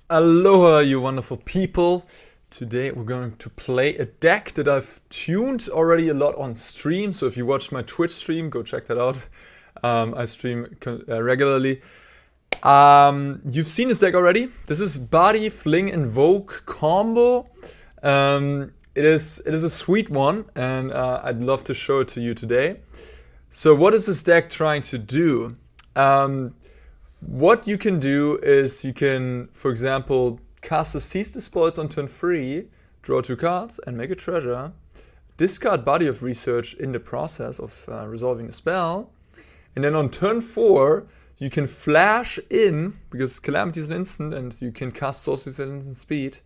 Aloha, you wonderful people. Today we're going to play a deck that I've tuned already a lot on stream. So if you watched my Twitch stream, go check that out. I stream regularly. You've seen this deck already. This is Body Fling Invoke combo. It is a sweet one, and I'd love to show it to you today. So what is this deck trying to do? What you can do is you can, for example, cast a Seize the Spoils on turn 3, draw 2 cards, and make a treasure. Discard Body of Research in the process of resolving the spell. And then on turn 4, you can flash in, because Calamity is an instant, and you can cast Sorceries at instant speed,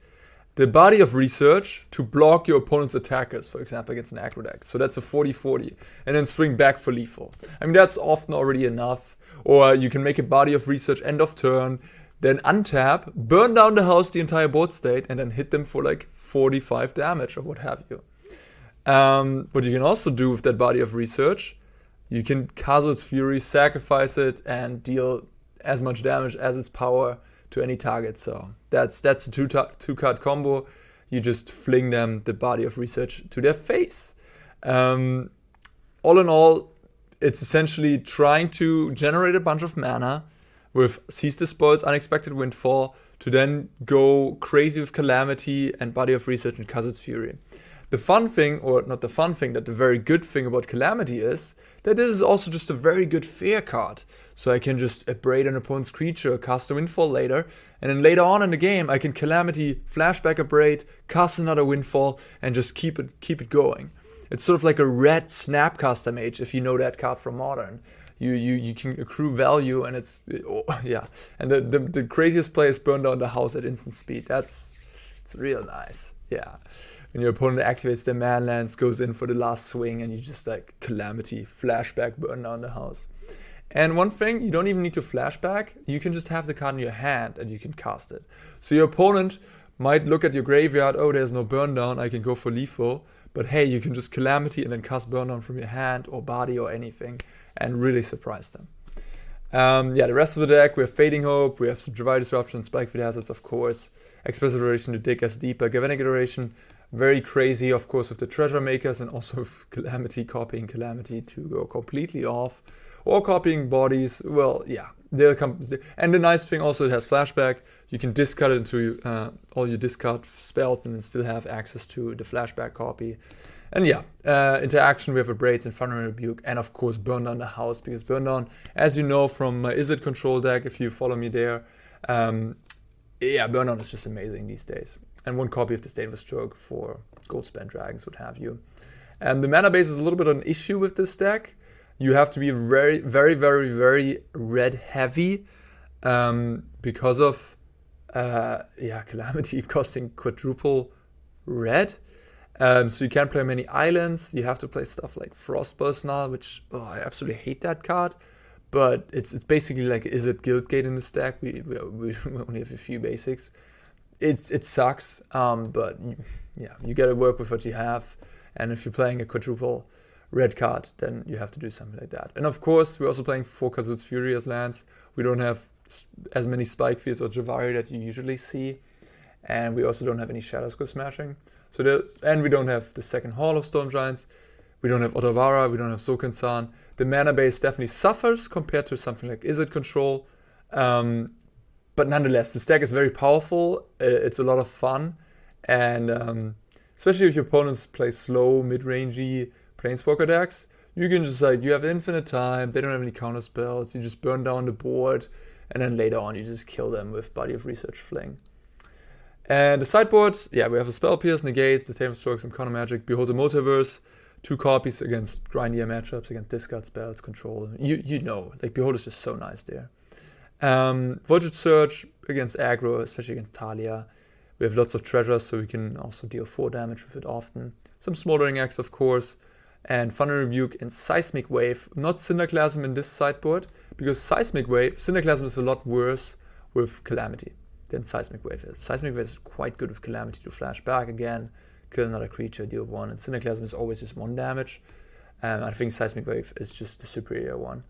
the Body of Research to block your opponent's attackers, for example, against an aggro deck. So that's a 40-40. And then swing back for lethal. I mean, that's often already enough. Or you can make a Body of Research end of turn, then untap, burn down the house, the entire board state, and then hit them for like 45 damage or what have you. What you can also do with that Body of Research, you can Kazuul's Fury, sacrifice it, and deal as much damage as its power to any target. So that's a two-card combo. You just fling them the Body of Research to their face. All in all, it's essentially trying to generate a bunch of mana with Seize the Spoils, Unexpected Windfall, to then go crazy with Calamity and Body of Research and Kazuul's Fury. The fun thing, or not the fun thing, that the very good thing about Calamity is that this is also just a very good fair card. So I can just abrade an opponent's creature, cast a Windfall later, and then later on in the game I can Calamity, flashback abrade, cast another Windfall, and just keep it going. It's sort of like a red Snapcaster Mage, if you know that card from Modern. You can accrue value, and it's yeah. And the craziest play is burn down the house at instant speed. It's real nice. Yeah. When your opponent activates their manlands, goes in for the last swing, and you just like Calamity, flashback, burn down the house. And one thing, you don't even need to flashback. You can just have the card in your hand, and you can cast it. So your opponent might look at your graveyard. Oh, there's no burn down. I can go for lethal. But hey, you can just Calamity and then cast Burn Down from your hand or body or anything and really surprise them. The rest of the deck, we have Fading Hope, we have some Divine Disruption, Spikefield Hazards, of course, Expressive Iteration to dig us deeper, Galvanic Iteration, very crazy, of course, with the Treasure Makers, and also with Calamity, copying Calamity to go completely off, or copying bodies. Well, yeah, they'll come. And the nice thing also, it has Flashback. You can discard it into all your discard spells and then still have access to the flashback copy. And yeah, interaction, we have Abrades and Thundering Rebuke, and of course Burn Down the House, because Burn Down, as you know from my Is It control deck, if you follow me there, Burn Down is just amazing these days. And one copy of the Stainless Stroke for Gold-Spent Dragons, what have you. And the mana base is a little bit an issue with this deck. You have to be very, very, very, very red heavy because of Calamity costing quadruple red. So you can't play many islands. You have to play stuff like Frostburst now, which I absolutely hate that card. But it's basically like, is it Guildgate in this deck? We only have a few basics. It sucks, but yeah, you gotta work with what you have. And if you're playing a quadruple red card, then you have to do something like that. And of course, we're also playing 4 Kazuul's Fury as lands. We don't have as many Spikefields or Javari that you usually see, and we also don't have any Shadowscore Smashing. And we don't have the second Hall of Storm Giants. We don't have Otawara. We don't have Soken-san. The mana base definitely suffers compared to something like Izzet control, but nonetheless, this deck is very powerful. It's a lot of fun, and especially if your opponents play slow, mid-rangey Planeswalker decks, you can just you have infinite time. They don't have any counter spells. You just burn down the board. And then later on, you just kill them with Body of Research Fling. And the sideboards, we have a Spell Pierce, Negates, the Tame of Strokes, and Counter Magic, Behold the Multiverse, 2 copies against grindier matchups, against discard spells, control. You know, Behold is just so nice there. Voltage Surge against aggro, especially against Talia. We have lots of treasures, so we can also deal 4 damage with it often. Some Smoldering Axe, of course. And Thundering Rebuke and Seismic Wave. Not Cinderclasm in this sideboard, because Cinderclasm is a lot worse with Calamity than Seismic Wave is. Seismic Wave is quite good with Calamity to flash back again, kill another creature, deal 1, and Cinderclasm is always just 1 damage. I think Seismic Wave is just the superior one.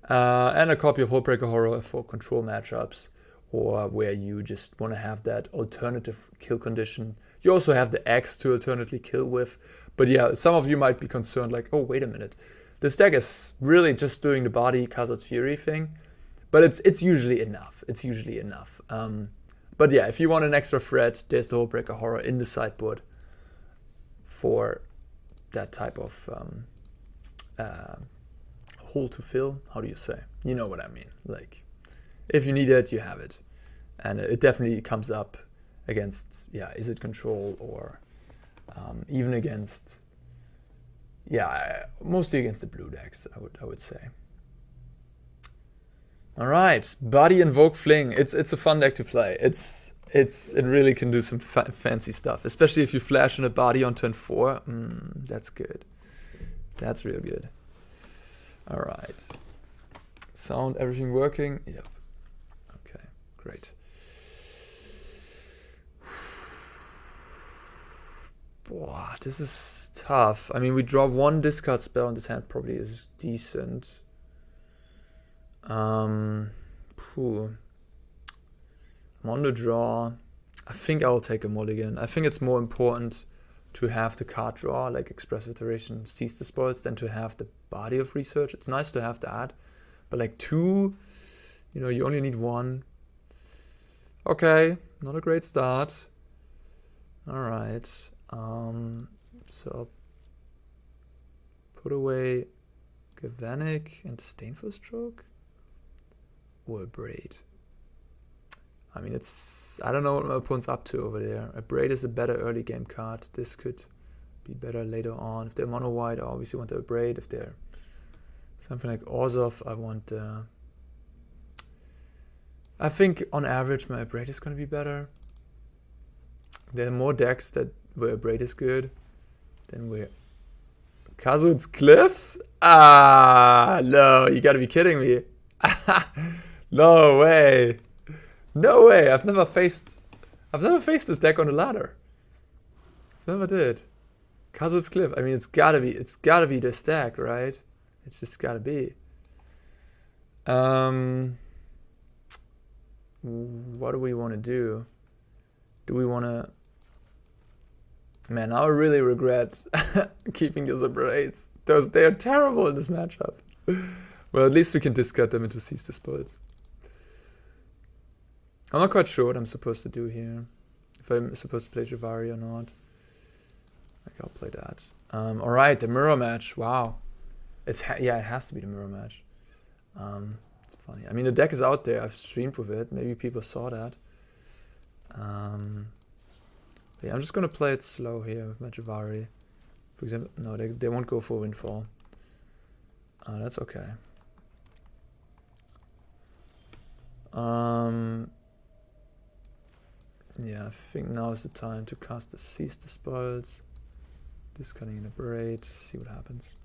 And a copy of Hullbreaker Horror for control matchups, or where you just want to have that alternative kill condition. You also have the X to alternately kill with. But yeah, some of you might be concerned like, oh, wait a minute. This deck is really just doing the body Kazuul's Fury thing. But it's usually enough. It's usually enough. But yeah, if you want an extra threat, there's the Hullbreaker Horror in the sideboard for that type of hole to fill. How do you say? You know what I mean. Like, if you need it, you have it. And it definitely comes up against, yeah, is it control or even against, yeah, mostly against the blue decks, I would say. All right, Body Invoke Fling. It's a fun deck to play. It really can do some fancy stuff, especially if you flash in a body on turn 4. That's good. That's real good. All right. Sound, everything working? Yep. Okay, great. Boah, this is tough. I mean, we draw 1 discard spell, and this hand probably is decent. I'm on the draw. I think I'll take a mulligan. I think it's more important to have the card draw, like Expressive Iteration, Seize the Spoils, than to have the body of research. It's nice to have that, but like 2, you know, you only need 1. Okay, not a great start. All right. So put away Galvanic and Disdainful Stroke or a Braid. I mean, I don't know what my opponent's up to over there. A Braid is a better early game card. This could be better later on. If they're mono white, I obviously want a Braid. If they're something like Orzhov, I want. I think on average my Braid is going to be better. There are more decks where a Braid is good than where Kazuul's Cliffs? Ah, no, you gotta be kidding me. No way. No way. I've never faced this deck on the ladder. I've never did. Kazuul's Cliff. I mean, it's gotta be this deck, right? It's just gotta be. What do we want to do? Do we want to... Man, I really regret keeping those Braids. They are terrible in this matchup. Well, at least we can discard them into Seize the Spoils. I'm not quite sure what I'm supposed to do here. If I'm supposed to play Javari or not. Like, I'll play that. Alright, the mirror match. Wow. Yeah, it has to be the mirror match. It's funny. I mean, the deck is out there. I've streamed with it. Maybe people saw that. Yeah, I'm just gonna play it slow here with my Javari. For example, no, they won't go for Windfall. That's okay. Yeah, I think now is the time to cast the Seize the Spoils. Discarding in a Braid, see what happens.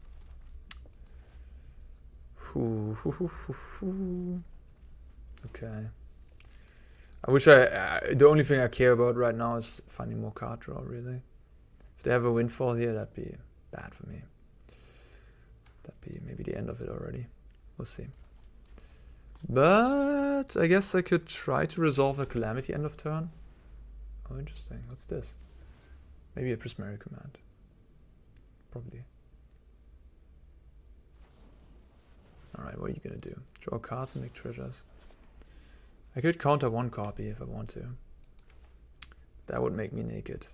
Okay. I wish the only thing I care about right now is finding more card draw, really. If they have a Windfall here, that'd be bad for me. That'd be maybe the end of it already. We'll see. But I guess I could try to resolve a Calamity end of turn. Oh, interesting. What's this? Maybe a Prismari command. Probably. Alright, what are you gonna do? Draw cards and make treasures. I could counter 1 copy if I want to. That would make me naked.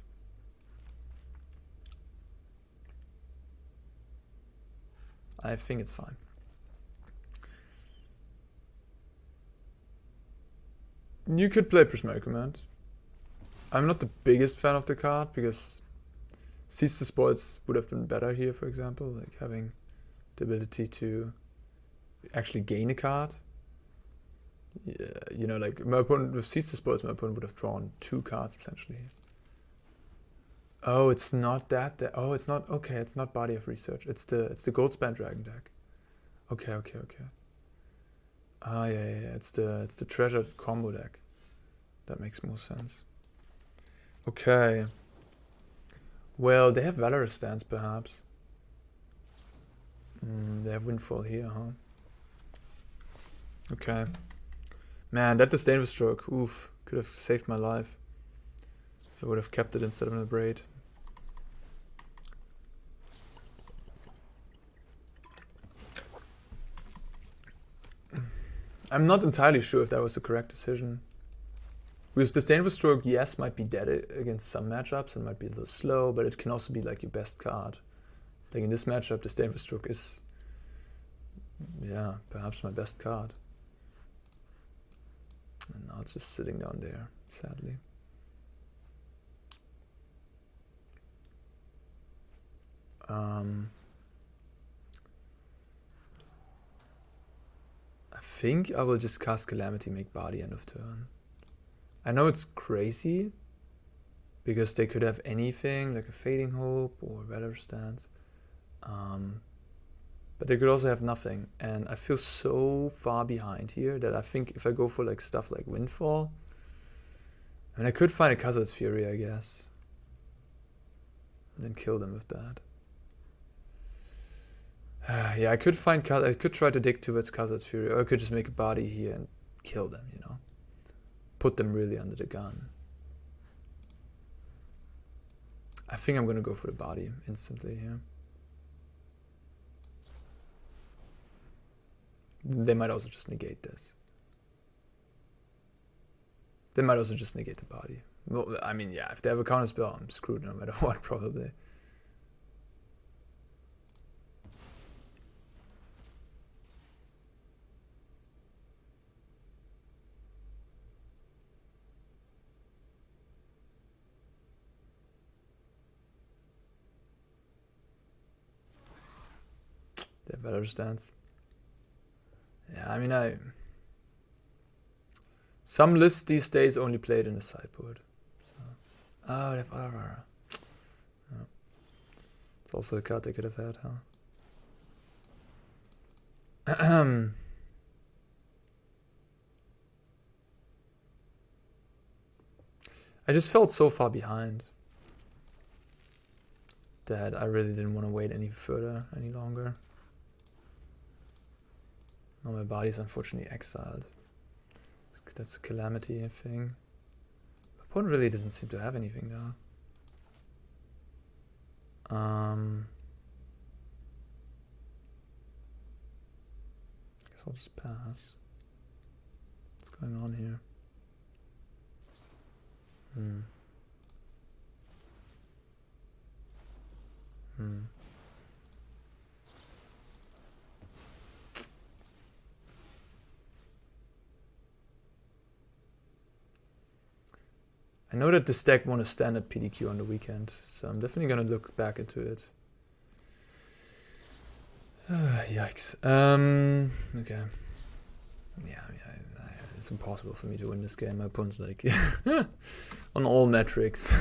I think it's fine. You could play Prismari Command. I'm not the biggest fan of the card because Seize the Spoils would have been better here, for example, like having the ability to actually gain a card. Yeah, you know, like my opponent with Seize the Spoils, my opponent would have drawn 2 cards essentially. Oh, it's not that. Oh, it's not. Okay, it's not Body of Research. It's the Goldspan Dragon deck. Okay. Ah, yeah. It's the Treasured combo deck. That makes more sense. Okay. Well, they have Valorous Stance, perhaps. They have Windfall here, huh? Okay. Man, that disdainful stroke. Oof. Could have saved my life. If I would have kept it instead of an abrade. I'm not entirely sure if that was the correct decision. Because disdainful stroke, yes, might be dead against some matchups and might be a little slow, but it can also be like your best card. I think in this matchup, disdainful stroke is, yeah, perhaps my best card. And now it's just sitting down there, sadly. I think I will just cast Calamity, make body end of turn. I know it's crazy, because they could have anything, like a Fading Hope or Valor Stance. But they could also have nothing. And I feel so far behind here that I think if I go for like stuff like Windfall, I mean, I could find a Kazuul's Fury, I guess. And then kill them with that. Yeah, I could try to dig towards Kazuul's Fury, or I could just make a body here and kill them, you know. Put them really under the gun. I think I'm gonna go for the body instantly here. They might also just negate this. They might also just negate the body. Well, I mean, yeah, if they have a counter spell, I'm screwed no matter what, probably. They have Valor Stance. Yeah, I mean, some lists these days only play it in the sideboard. So. Oh, they have Aurora. Oh. It's also a card they could have had, huh? I just felt so far behind that I really didn't want to wait any longer. Now my body's unfortunately exiled. That's a Calamity thing. My opponent really doesn't seem to have anything though. I guess I'll just pass. What's going on here? I know that this deck won a standard PDQ on the weekend, so I'm definitely gonna look back into it. Yikes. Okay. Yeah, I mean, it's impossible for me to win this game. My opponent's like on all metrics.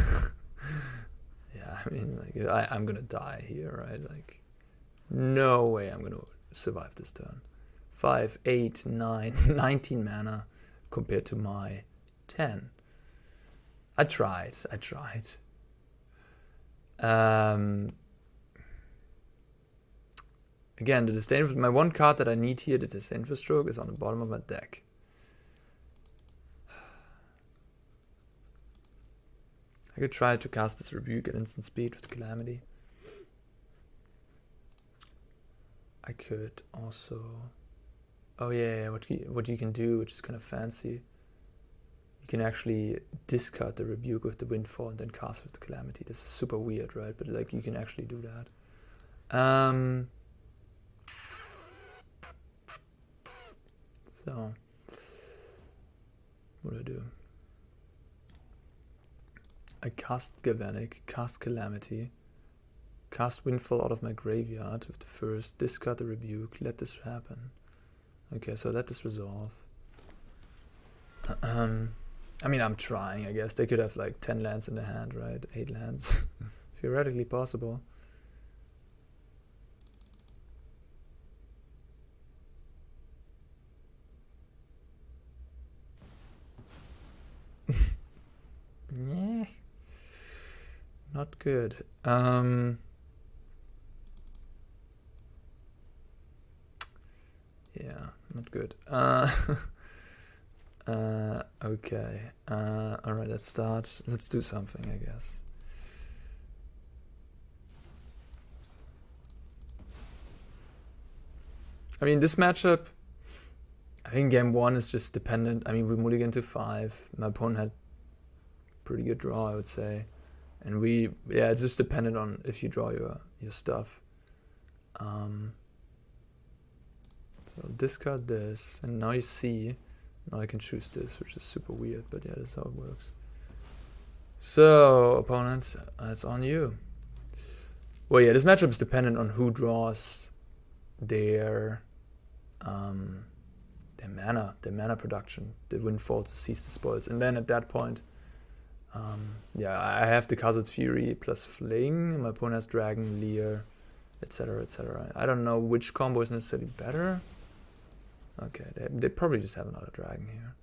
Yeah, I mean, like I'm gonna die here, right? Like, no way I'm gonna survive this turn. 5, 8, 9, 19 mana compared to my 10. I tried. Again, the disdainful, my one card that I need here, the disdainful stroke, is on the bottom of my deck. I could try to cast this Rebuke at instant speed with Calamity. I could also, oh yeah, what you can do, which is kind of fancy. You can actually discard the Rebuke with the Windfall and then cast with the Calamity. This is super weird, right? But like, you can actually do that. So, what do I do? I cast Galvanic, cast Calamity, cast Windfall out of my graveyard with the first, discard the Rebuke, let this happen. Okay, so let this resolve. I mean, I'm trying, I guess. They could have like 10 lands in their hand, right? 8 lands. Theoretically possible. Yeah. Not good. Yeah, not good. Okay. Alright, let's start. Let's do something, I guess. I mean, this matchup, I think game 1 is just dependent. I mean, we mulligan to 5. My opponent had pretty good draw, I would say. And yeah, it's just dependent on if you draw your stuff. So discard this, and now you see, now I can choose this, which is super weird, but yeah, that's how it works. So, opponents, it's on you. Well, yeah, this matchup is dependent on who draws their mana production, the windfall to seize the spoils, and then at that point, yeah, I have the Kazuul's Fury plus Fling. My opponent has Dragon, Leer, etc., etc. I don't know which combo is necessarily better. Okay, they probably just have another Dragon here.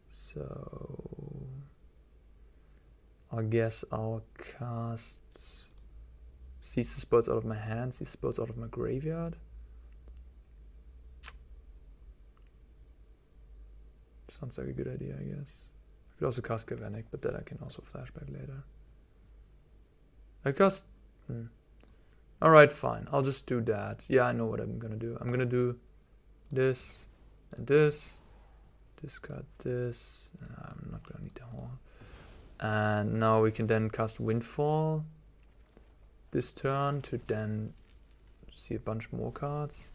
So I guess I'll cast Seize the Spoils out of my hand, Seize the Spoils out of my graveyard. Sounds like a good idea, I guess. I could also cast Galvanic, but then I can also flashback later. I cast... Alright, fine. I'll just do that. Yeah, I know what I'm gonna do. I'm gonna do this and this. Discard this. I'm not gonna need the whole. And now we can then cast Windfall this turn to then see a bunch more cards.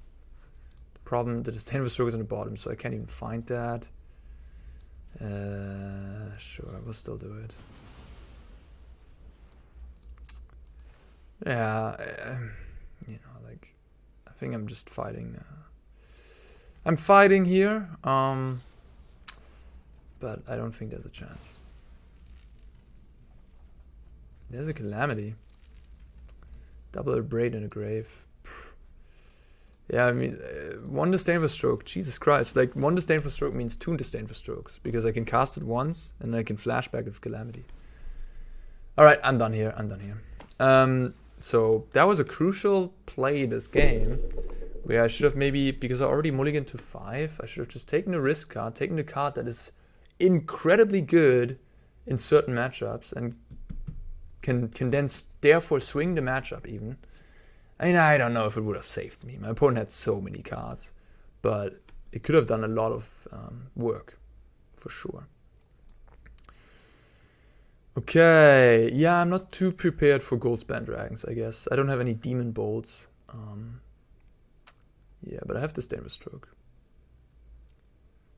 The problem, the Disdainful Stroke is on the bottom, so I can't even find that. Sure, we'll still do it. Yeah, you know, like, I think I'm just fighting. I'm fighting here, but I don't think there's a chance. There's a Calamity. Double a Braid in a grave. Yeah, I mean, 1 Disdainful Stroke, Jesus Christ. Like, 1 Disdainful Stroke means 2 Disdainful Strokes, because I can cast it once, and then I can flashback with Calamity. Alright, I'm done here, so, that was a crucial play this game, where I should have maybe, because I already mulliganed to 5, I should have just taken a risk card, taken the card that is incredibly good in certain matchups, and can then therefore swing the matchup even. I mean, I don't know if it would have saved me. My opponent had so many cards, but it could have done a lot of work, for sure. Okay, yeah, I'm not too prepared for Goldspan Dragons, I guess. I don't have any Demon Bolts. Yeah, but I have the Disdainful Stroke.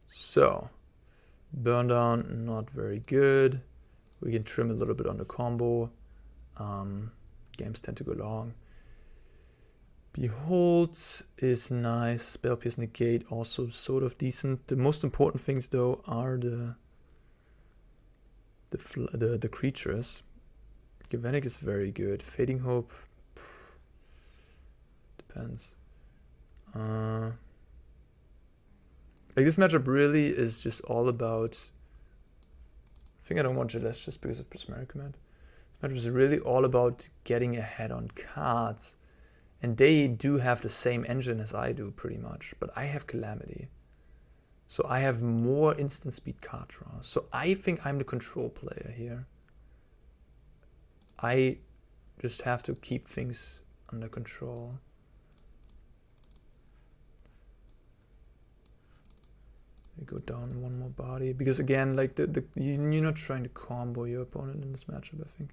So, Burn Down, not very good. We can trim a little bit on the combo. Games tend to go long. Behold is nice. Spell Pierce Negate also sort of decent. The most important things though are the creatures. Galvanic is very good. Fading Hope depends. Like this matchup really is just all about. I think I don't want Jellesh just because of Prismatic Command. This matchup is really all about getting ahead on cards. And they do have the same engine as I do, pretty much. But I have Calamity. So I have more instant speed card draw. So I think I'm the control player here. I just have to keep things under control. We go down one more body. Because again, like you're not trying to combo your opponent in this matchup, I think.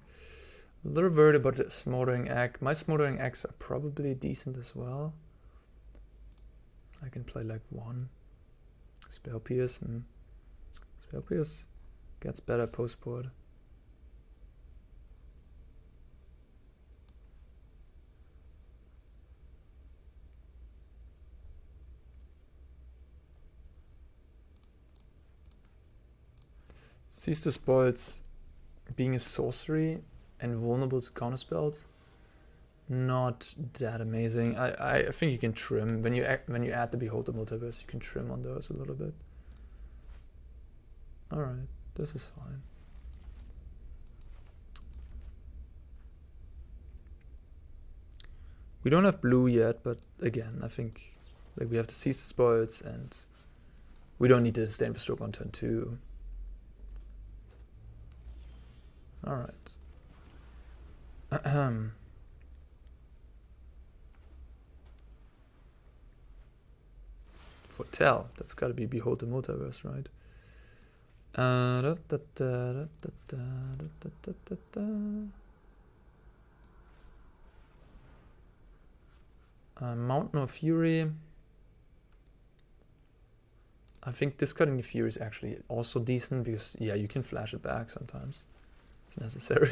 A little worried about the Smoldering Egg. My Smoldering Eggs are probably decent as well. I can play like 1. Spell Pierce. Spell Pierce gets better post-board. Seize the Spoils being a sorcery and vulnerable to counterspells, not that amazing. I think you can trim when you add the Behold the Multiverse. You can trim on those a little bit. All right, this is fine. We don't have blue yet, but again, I think like we have to seize the spoils, and we don't need to disdain for stroke on turn 2. Alright. Foretell, that's gotta be Behold the Multiverse, right? Mountain of Fury. I think discarding the Fury is actually also decent because, yeah, you can flash it back sometimes if necessary.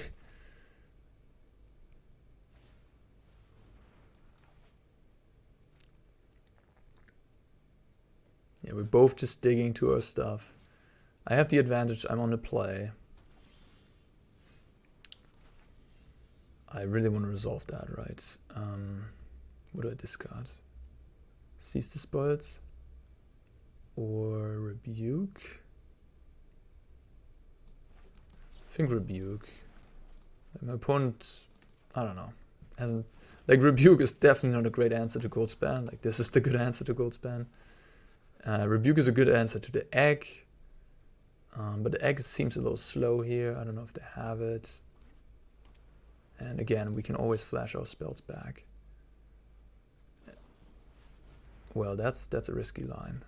Yeah, we're both just digging to our stuff. I have the advantage, I'm on the play. I really want to resolve that, right? What do I discard? Seize the Spoils? Or Rebuke? I think Rebuke. My opponent, I don't know, hasn't... Like, Rebuke is definitely not a great answer to Goldspan. Like, this is the good answer to Goldspan. Rebuke is a good answer to the Egg. But the Egg seems a little slow here. I don't know if they have it. And again, we can always flash our spells back. Well, that's a risky line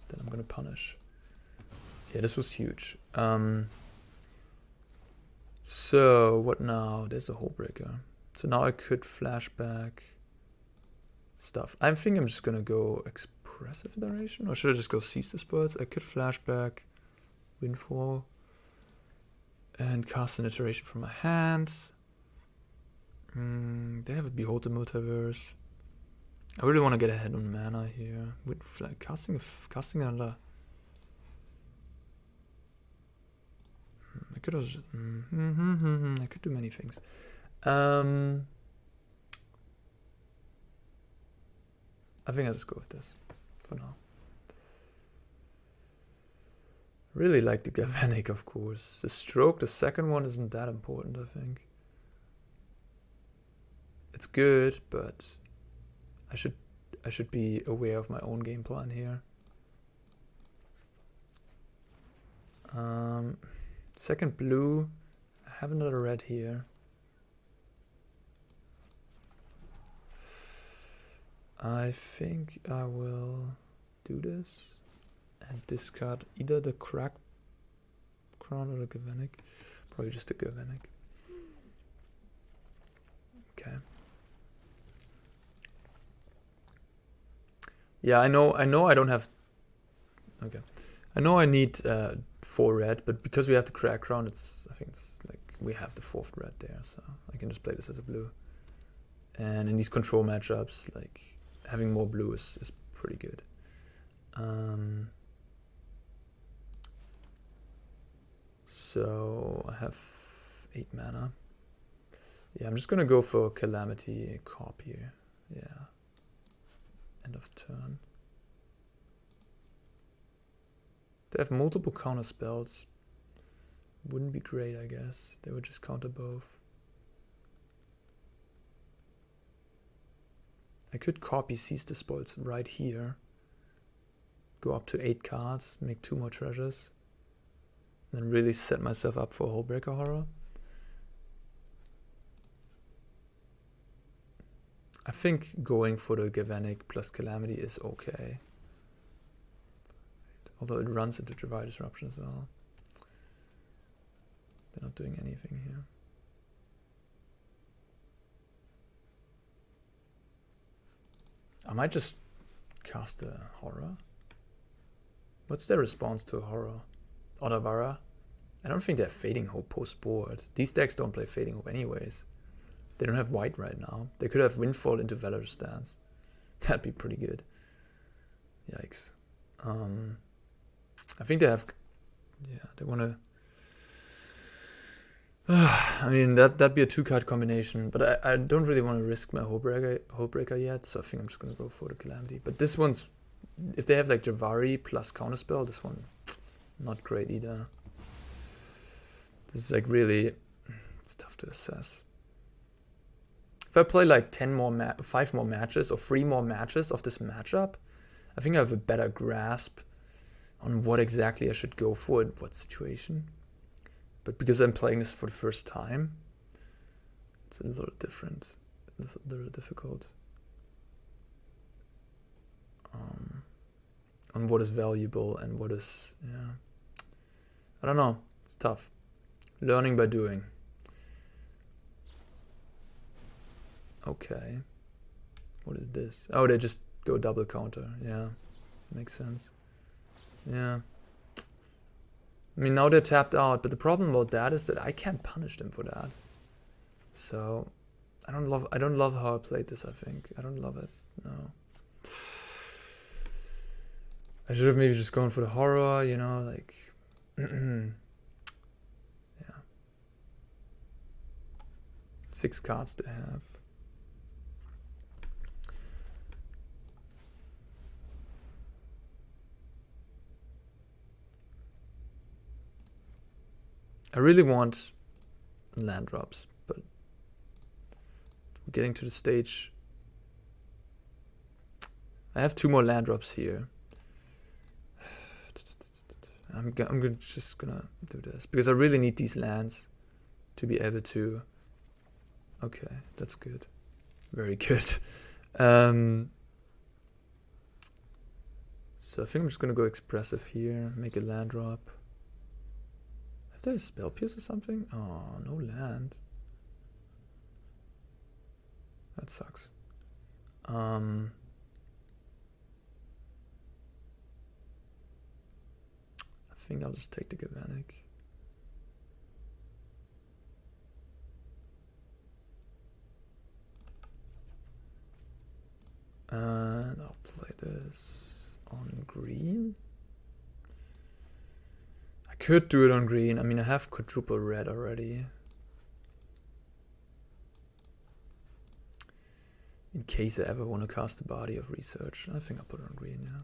that I'm gonna punish. Yeah, this was huge. So what now? There's a Hullbreaker. So now I could flashback stuff. I think I'm just gonna go Expressive Iteration, or should I just go Seize the Spoils? I could flashback Windfall and cast an iteration from my hand. They have a Behold the Multiverse. I really want to get ahead on mana here. With casting another. I could also just, I could do many things. I think I'll just go with this for now. Really like the Galvanic, of course. The Stroke, the second one, isn't that important, I think. It's good, but I should be aware of my own game plan here. Second blue. I have another red here. I think I will do this and discard either the Crack Crown or the Galvanic. Probably just the Galvanic. Okay. Yeah, I know I don't have... Okay. I know I need 4 red, but because we have the Crack Crown, I think it's like we have the 4th red there, so I can just play this as a blue. And in these control matchups, like, having more blue is pretty good. So I have 8 mana. Yeah, I'm just gonna go for Calamity Copy. Yeah. End of turn. They have multiple counter spells. Wouldn't be great, I guess. They would just counter both. I could copy Seize the Spoils right here. Go up to 8 cards, make 2 more treasures. And then really set myself up for a Hullbreaker Horror. I think going for the Galvanic plus Calamity is okay. Although it runs into Dry Disruption as well. They're not doing anything here. I might just cast a Horror. What's their response to a Horror? Odavara? I don't think they have Fading Hope post-board. These decks don't play Fading Hope anyways. They don't have white right now. They could have Windfall into Valor's Stance. That'd be pretty good. Yikes. I think they have... Yeah, they want to... I mean, that'd be a 2-card combination, but I don't really want to risk my Hullbreaker yet, so I think I'm just going to go for the Calamity. But this one's... If they have like Javari plus Counterspell, this one, not great either. This is like really... It's tough to assess. If I play like 5 more matches or 3 more matches of this matchup, I think I have a better grasp on what exactly I should go for in what situation. But because I'm playing this for the first time, it's a little different, a little difficult on what is valuable and what is, yeah. I don't know, it's tough. Learning by doing. Okay. What is this? Oh, they just go double counter. Yeah, makes sense. Yeah. I mean, now they're tapped out, but the problem about that is that I can't punish them for that. So, I don't love how I played this, I think. I don't love it, no. I should have maybe just gone for the horror, you know, like... yeah. 6 cards to have. I really want land drops, but we're getting to the stage. I have 2 more land drops here. I'm just gonna do this because I really need these lands to be able to. Okay, that's good, very good. So I think I'm just gonna go expressive here, make a land drop. Have they a spell pierce or something? Oh, no land. That sucks. I think I'll just take the Galvanic. And I'll play this on green. I could do it on green. I mean, I have quadruple red already. In case I ever want to cast a Body of Research. I think I'll put it on green, yeah.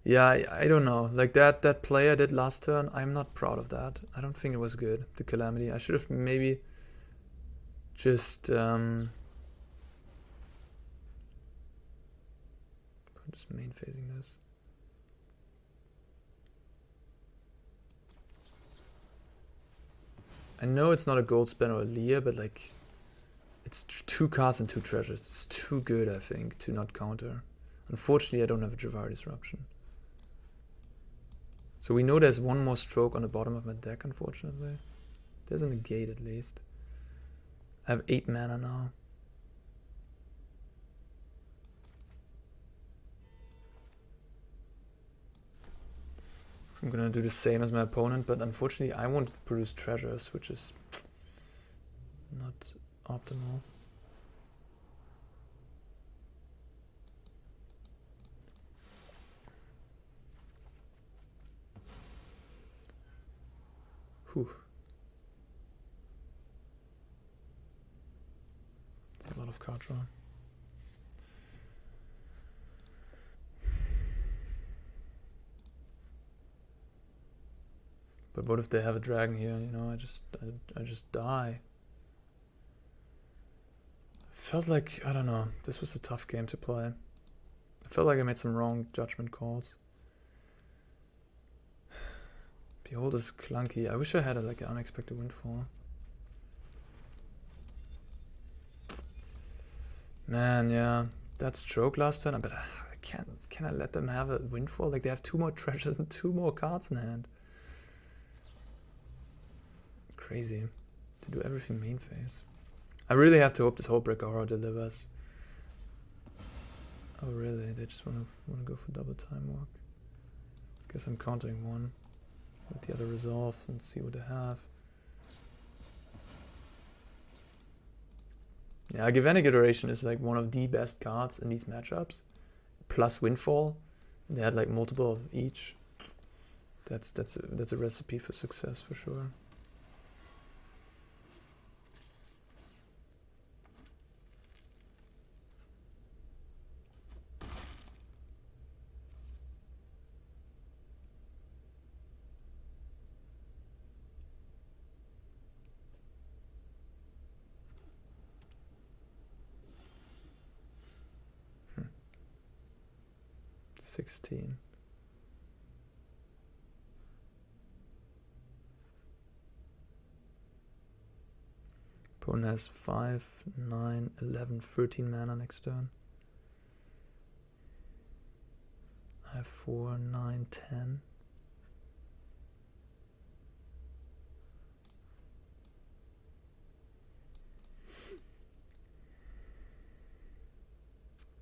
Yeah, I don't know. Like that play I did last turn, I'm not proud of that. I don't think it was good, the Calamity. I should have maybe just just main phasing this. I know it's not a gold spell or a Leer, but like it's 2 cards and 2 treasures. It's too good, I think, to not counter. Unfortunately, I don't have a Jawari Disruption. So we know there's 1 more stroke on the bottom of my deck, unfortunately. There's a negate at least. I have 8 mana now. So I'm gonna do the same as my opponent, but unfortunately I won't produce treasures, which is not optimal. Whew. It's a lot of card draw. But what if they have a dragon here? You know, I just die. Felt like, I don't know, this was a tough game to play. I felt like I made some wrong judgment calls. Behold is clunky. I wish I had like an unexpected windfall. Man, yeah, that stroke last turn. But I can't. Can I let them have a windfall? Like they have 2 more treasures and 2 more cards in hand. Crazy. To do everything main phase. I really have to hope this whole Break Aura delivers. Oh really? They just wanna go for double time walk. Guess I'm countering 1. Let the other resolve and see what they have. Yeah, Galvanic Iteration is like one of the best cards in these matchups. Plus Windfall. They had like multiple of each. That's a recipe for success for sure. 16. Opponent has 5, 9, 11, 13 mana next turn. I have 4, 9, 10.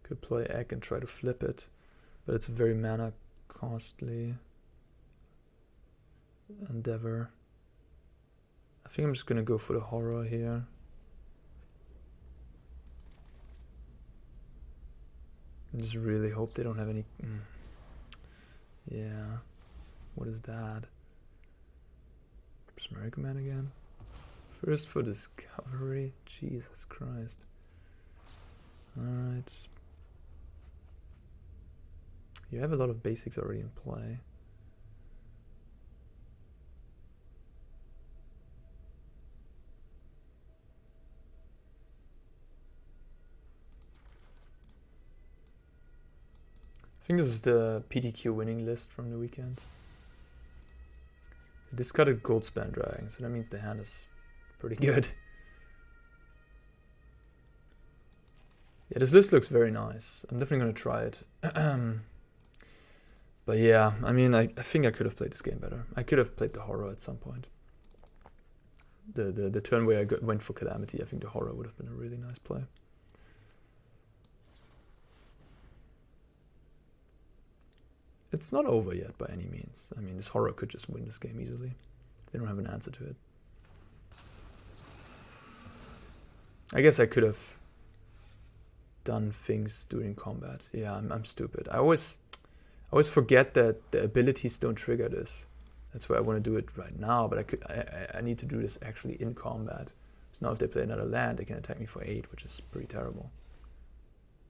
Could play egg and try to flip it, but it's a very mana costly endeavor. I think I'm just gonna go for the horror here. I just really hope they don't have any. Yeah, what is that? Smeric Man again? First for discovery? Jesus Christ. Alright. You have a lot of basics already in play. I think this is the PTQ winning list from the weekend. They discarded Goldspan Dragon, so that means the hand is pretty good. Yeah, this list looks very nice. I'm definitely going to try it. But yeah, I mean, I think I could have played this game better. I could have played the horror at some point. The turn where I went for Calamity, I think the horror would have been a really nice play. It's not over yet by any means. I mean, this horror could just win this game easily. They don't have an answer to it. I guess I could have done things during combat. Yeah, I'm stupid. I always forget that the abilities don't trigger this. That's why I want to do it right now, but I need to do this actually in combat. So now if they play another land, they can attack me for 8, which is pretty terrible.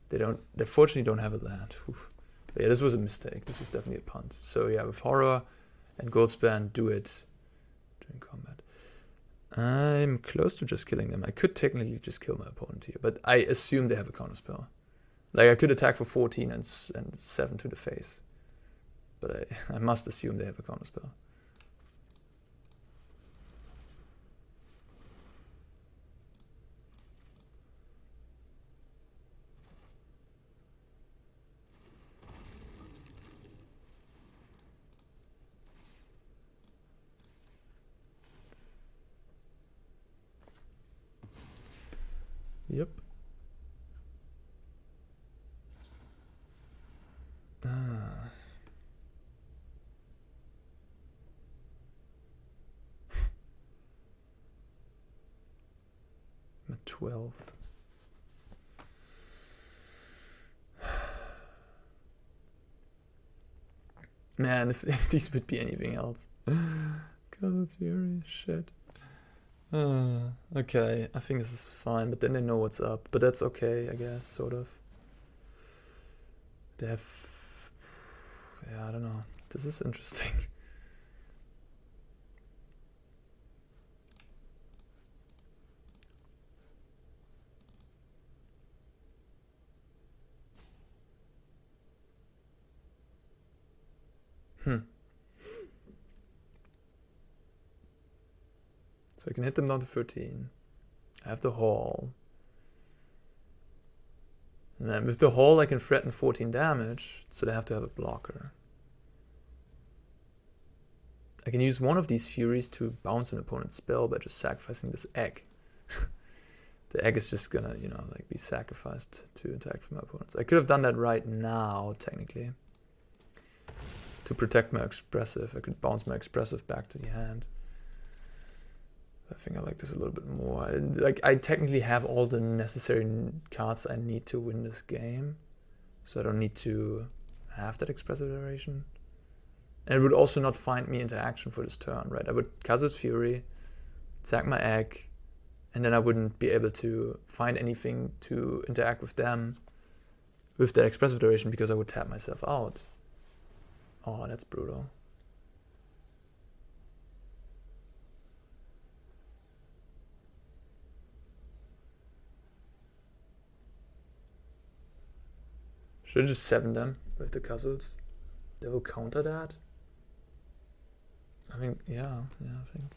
They fortunately don't have a land. Oof. But yeah, this was a mistake. This was definitely a punt. So yeah, with horror and Goldspan, do it during combat. I'm close to just killing them. I could technically just kill my opponent here, but I assume they have a counterspell. Like, I could attack for 14 and 7 to the face. But I must assume they have a counterspell. Yep. I'm at 12. Man, if these would be anything else. God, that's very shit. Okay, I think this is fine, but then they know what's up. But that's okay, I guess, sort of. They have... Yeah, I don't know. This is interesting. So I can hit them down to 13. I have the Haul. And then with the Haul I can threaten 14 damage, so they have to have a blocker. I can use one of these Furies to bounce an opponent's spell by just sacrificing this egg. The egg is just gonna, you know, like be sacrificed to attack from my opponents. I could have done that right now, technically. To protect my expressive, I could bounce my expressive back to the hand. I think I like this a little bit more. I technically have all the necessary cards I need to win this game, so I don't need to have that expressive iteration. And it would also not find me into action for this turn, right? I would Kazuul's Fury, sack my egg, and then I wouldn't be able to find anything to interact with them with that expressive iteration because I would tap myself out. Oh, that's brutal. Should I just 7 them with the Kazuuls? They will counter that. I think, yeah, I think.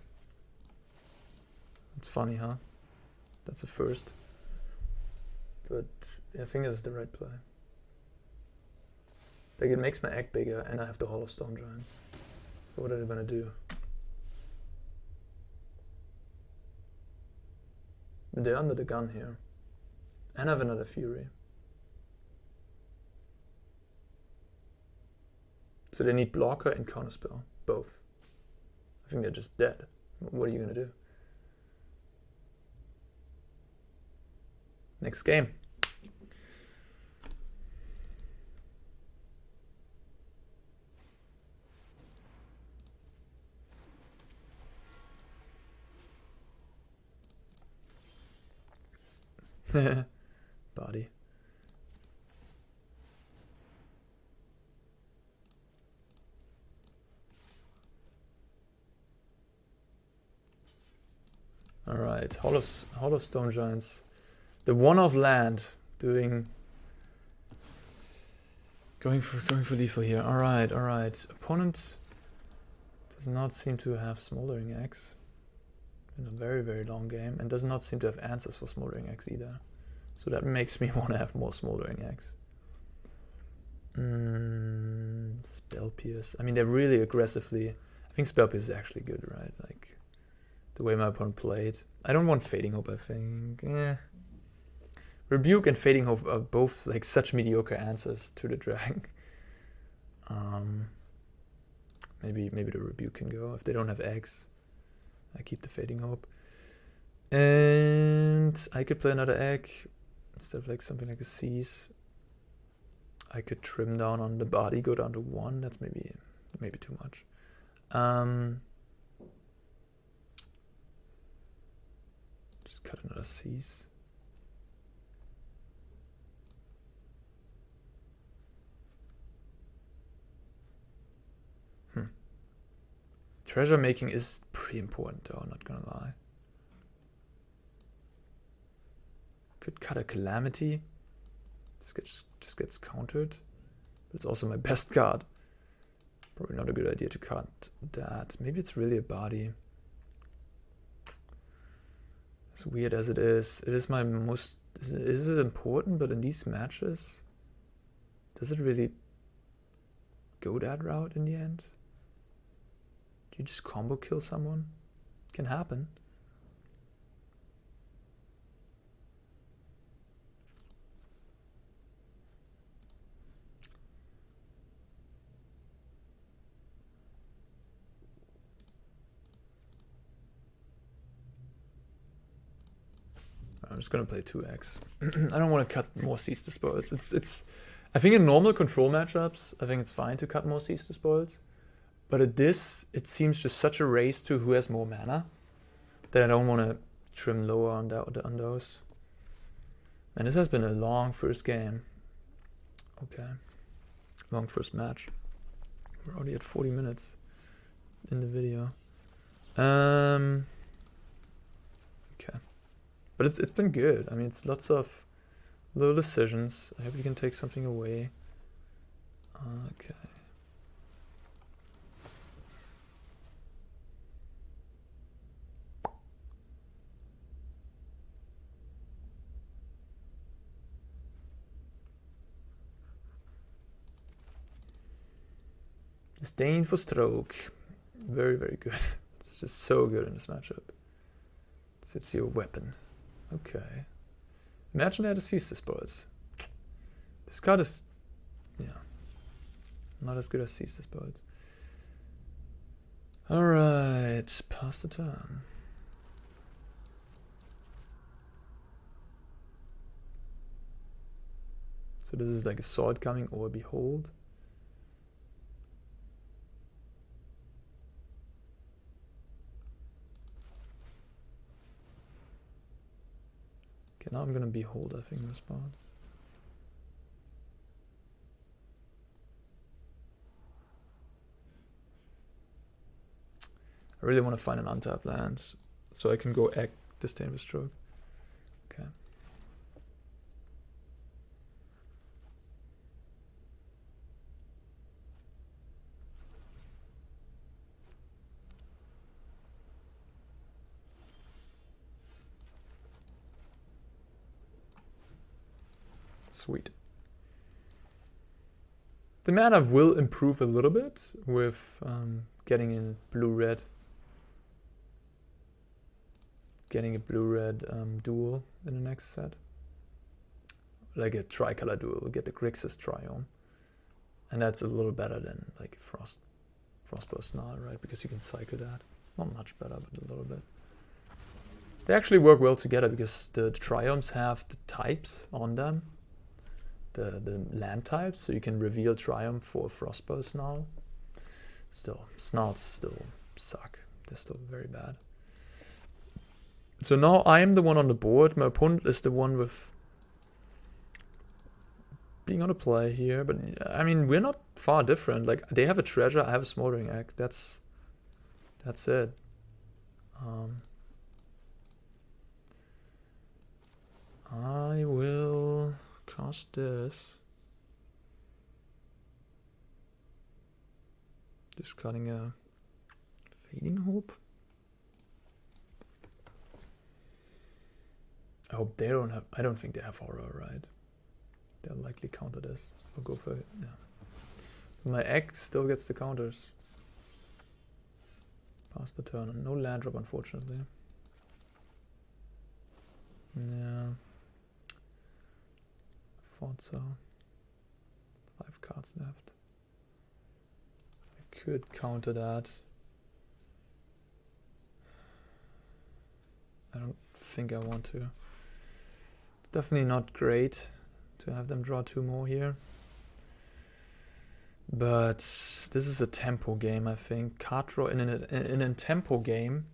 It's funny, huh? That's a first. But I think this is the right play. Like, it makes my egg bigger, and I have the Hollow Stone Giants. So what are they gonna do? They're under the gun here. And I have another Fury. So they need blocker and counterspell, both. I think they're just dead. What are you gonna do? Next game. Body. All right, Hollow Stone Giants. The one-off land going for lethal here. All right. Opponent does not seem to have Smoldering Axe in a very, very long game, and does not seem to have answers for Smoldering Axe either. So that makes me want to have more Smoldering Axe. Spell Pierce. I mean, they're really aggressively. I think Spell Pierce is actually good, right? Like the way my opponent played. I don't want Fading Hope. I think. Rebuke and Fading Hope are both like such mediocre answers to the dragon. Maybe the Rebuke can go if they don't have eggs. I keep the Fading Hope, and I could play another egg instead of like something like a Seize. I could trim down on the body, go down to 1. That's maybe too much. Just cut another Seize. Treasure making is pretty important though, not gonna lie. Could cut a Calamity. Just gets countered. But it's also my best card. Probably not a good idea to cut that. Maybe it's really a body. As weird as it is my most... Is it important? But in these matches, does it really go that route in the end? You just combo kill someone? Can happen. I'm just gonna play 2x. I don't want to cut more Seize the Spoils. It's. I think in normal control matchups, I think it's fine to cut more Seize the Spoils. But at this, it seems just such a race to who has more mana that I don't want to trim lower on those. And this has been a long first game. Okay. Long first match. We're already at 40 minutes in the video. Okay. But it's been good. I mean, it's lots of little decisions. I hope you can take something away. Okay. Disdain for Stroke. Very, very good. It's just so good in this matchup. It's your weapon. Okay. Imagine I had a Seize the Spoils. This card is... yeah. Not as good as Seize the Spoils. Alright. Pass the turn. So this is like a Sword coming or a Behold. Okay, now I'm gonna Behold, I think, in response. I really want to find an untapped land so I can go egg Disdain for Stroke. Okay. Sweet. The mana will improve a little bit with getting in blue-red. Getting a blue-red duel in the next set. Like a tricolor duel, we get the Grixis Triome. And that's a little better than like Frostbow Snarl, right? Because you can cycle that. It's not much better, but a little bit. They actually work well together because the Triomes have the types on them. The land types, so you can reveal Triumph for Frostbow Snarl. Still, Snarls still suck. They're still very bad. So now I am the one on the board. My opponent is the one with being on a play here. But I mean, we're not far different. Like they have a treasure, I have a smoldering egg. That's it. I will cast this. Discarding a Fading Hope. I hope they don't have. I don't think they have horror, right? They'll likely counter this. I'll go for it. Yeah. My egg still gets the counters. Pass the turn. No land drop, unfortunately. Yeah. Thought so. 5 cards left. I could counter that. I don't think I want to. It's definitely not great to have them draw 2 more here. But this is a tempo game, I think. Card draw in a tempo game,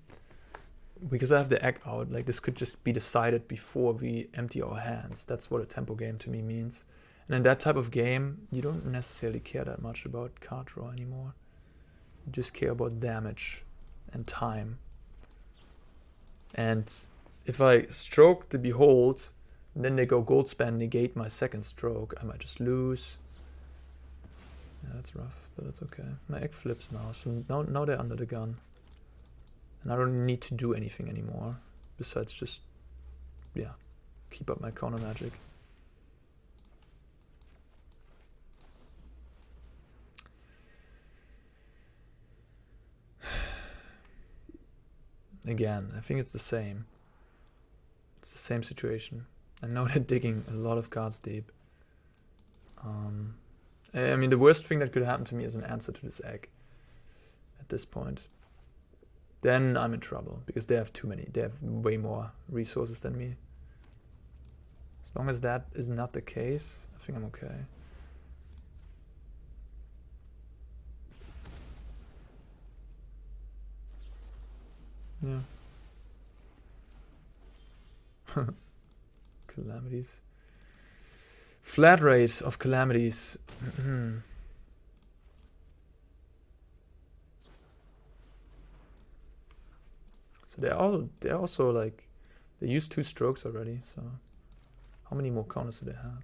because I have the egg out, like this could just be decided before we empty our hands. That's what a tempo game to me means. And in that type of game, you don't necessarily care that much about card draw anymore. You just care about damage and time. And if I stroke the Behold, and then they go Goldspan, negate my second stroke, I might just lose. Yeah, that's rough, but that's okay. My egg flips now, so now they're under the gun. And I don't need to do anything anymore, besides just, yeah, keep up my counter magic. Again, I think it's the same. It's the same situation. I know they're digging a lot of cards deep. I mean, the worst thing that could happen to me is an answer to this egg at this point. Then I'm in trouble, because they have too many. They have way more resources than me. As long as that is not the case, I think I'm okay. Yeah. Calamities. Flat rate of calamities. So they're also like, they used 2 strokes already, so how many more counters do they have?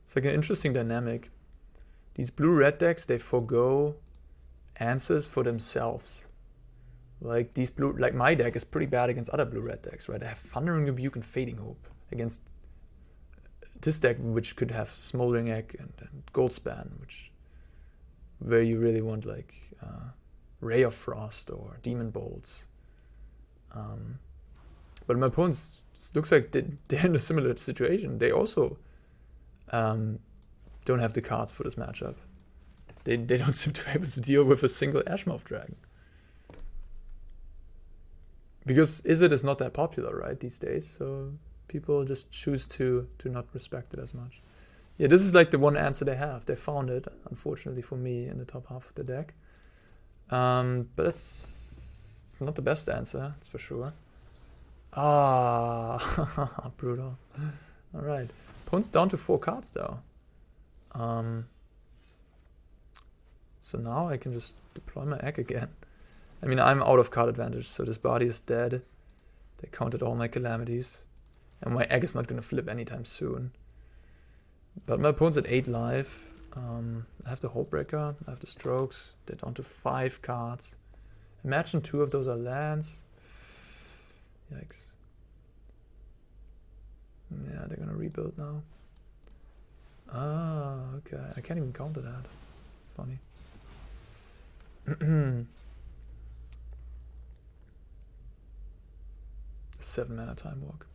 It's like an interesting dynamic. These blue-red decks, they forego answers for themselves. Like these blue, like my deck is pretty bad against other blue-red decks, right? I have Thundering Rebuke and Fading Hope against this deck, which could have Smoldering Egg and Goldspan, where you really want like Ray of Frost or Demon Bolts. But my opponents looks like they're in a similar situation. They also don't have the cards for this matchup. They don't seem to be able to deal with a single Ashmouth Dragon. Because Izzet is not that popular, right, these days, so people just choose to not respect it as much. Yeah, this is like the one answer they have. They found it, unfortunately for me, in the top half of the deck. But it's not the best answer, that's for sure. Ah, brutal. Alright. Opponent's down to 4 cards, though. So now I can just deploy my egg again. I mean, I'm out of card advantage, so this body is dead. They counted all my calamities. And my egg is not going to flip anytime soon. But my opponent's at 8 life. I have the Hullbreaker, I have the Strokes. They're down to 5 cards. Imagine 2 of those are lands. Yikes. Yeah, they're gonna rebuild now. Ah, okay. I can't even counter that. Funny. 7 mana Time Walk.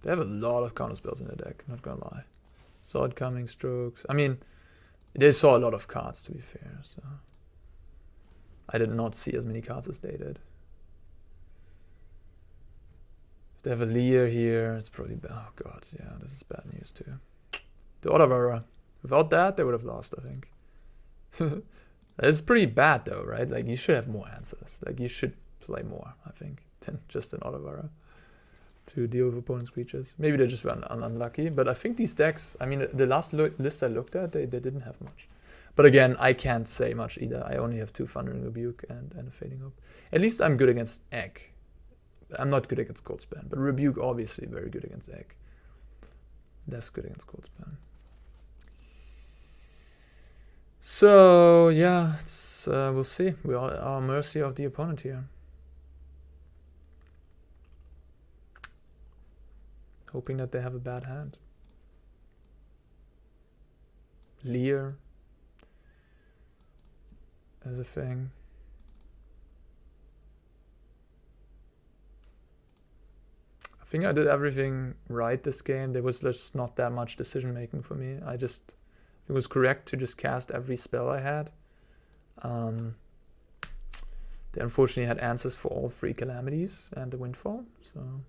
They have a lot of counter spells in the deck, not gonna lie. Sword Coming, Strokes. I mean, they saw a lot of cards, to be fair, so I did not see as many cards as they did. If they have a Leer here, it's probably bad. Oh god, yeah, this is bad news too. The Otavara. Without that, they would have lost, I think. It's pretty bad though, right? Like, you should have more answers. Like, you should play more, I think, than just an Otavara to deal with opponent's creatures. Maybe they just were unlucky, but I think these decks, I mean, the last list I looked at, they didn't have much. But again, I can't say much either. I only have 2 Thundering Rebuke and a Fading Hope. At least I'm good against Egg. I'm not good against Goldspan, but Rebuke obviously very good against Egg. Less good against Goldspan. So yeah, it's we'll see. We are at our mercy of the opponent here. Hoping that they have a bad hand. Leer as a thing. I think I did everything right this game. There was just not that much decision making for me. It was correct to just cast every spell I had. They unfortunately had answers for all 3 calamities and the Windfall, so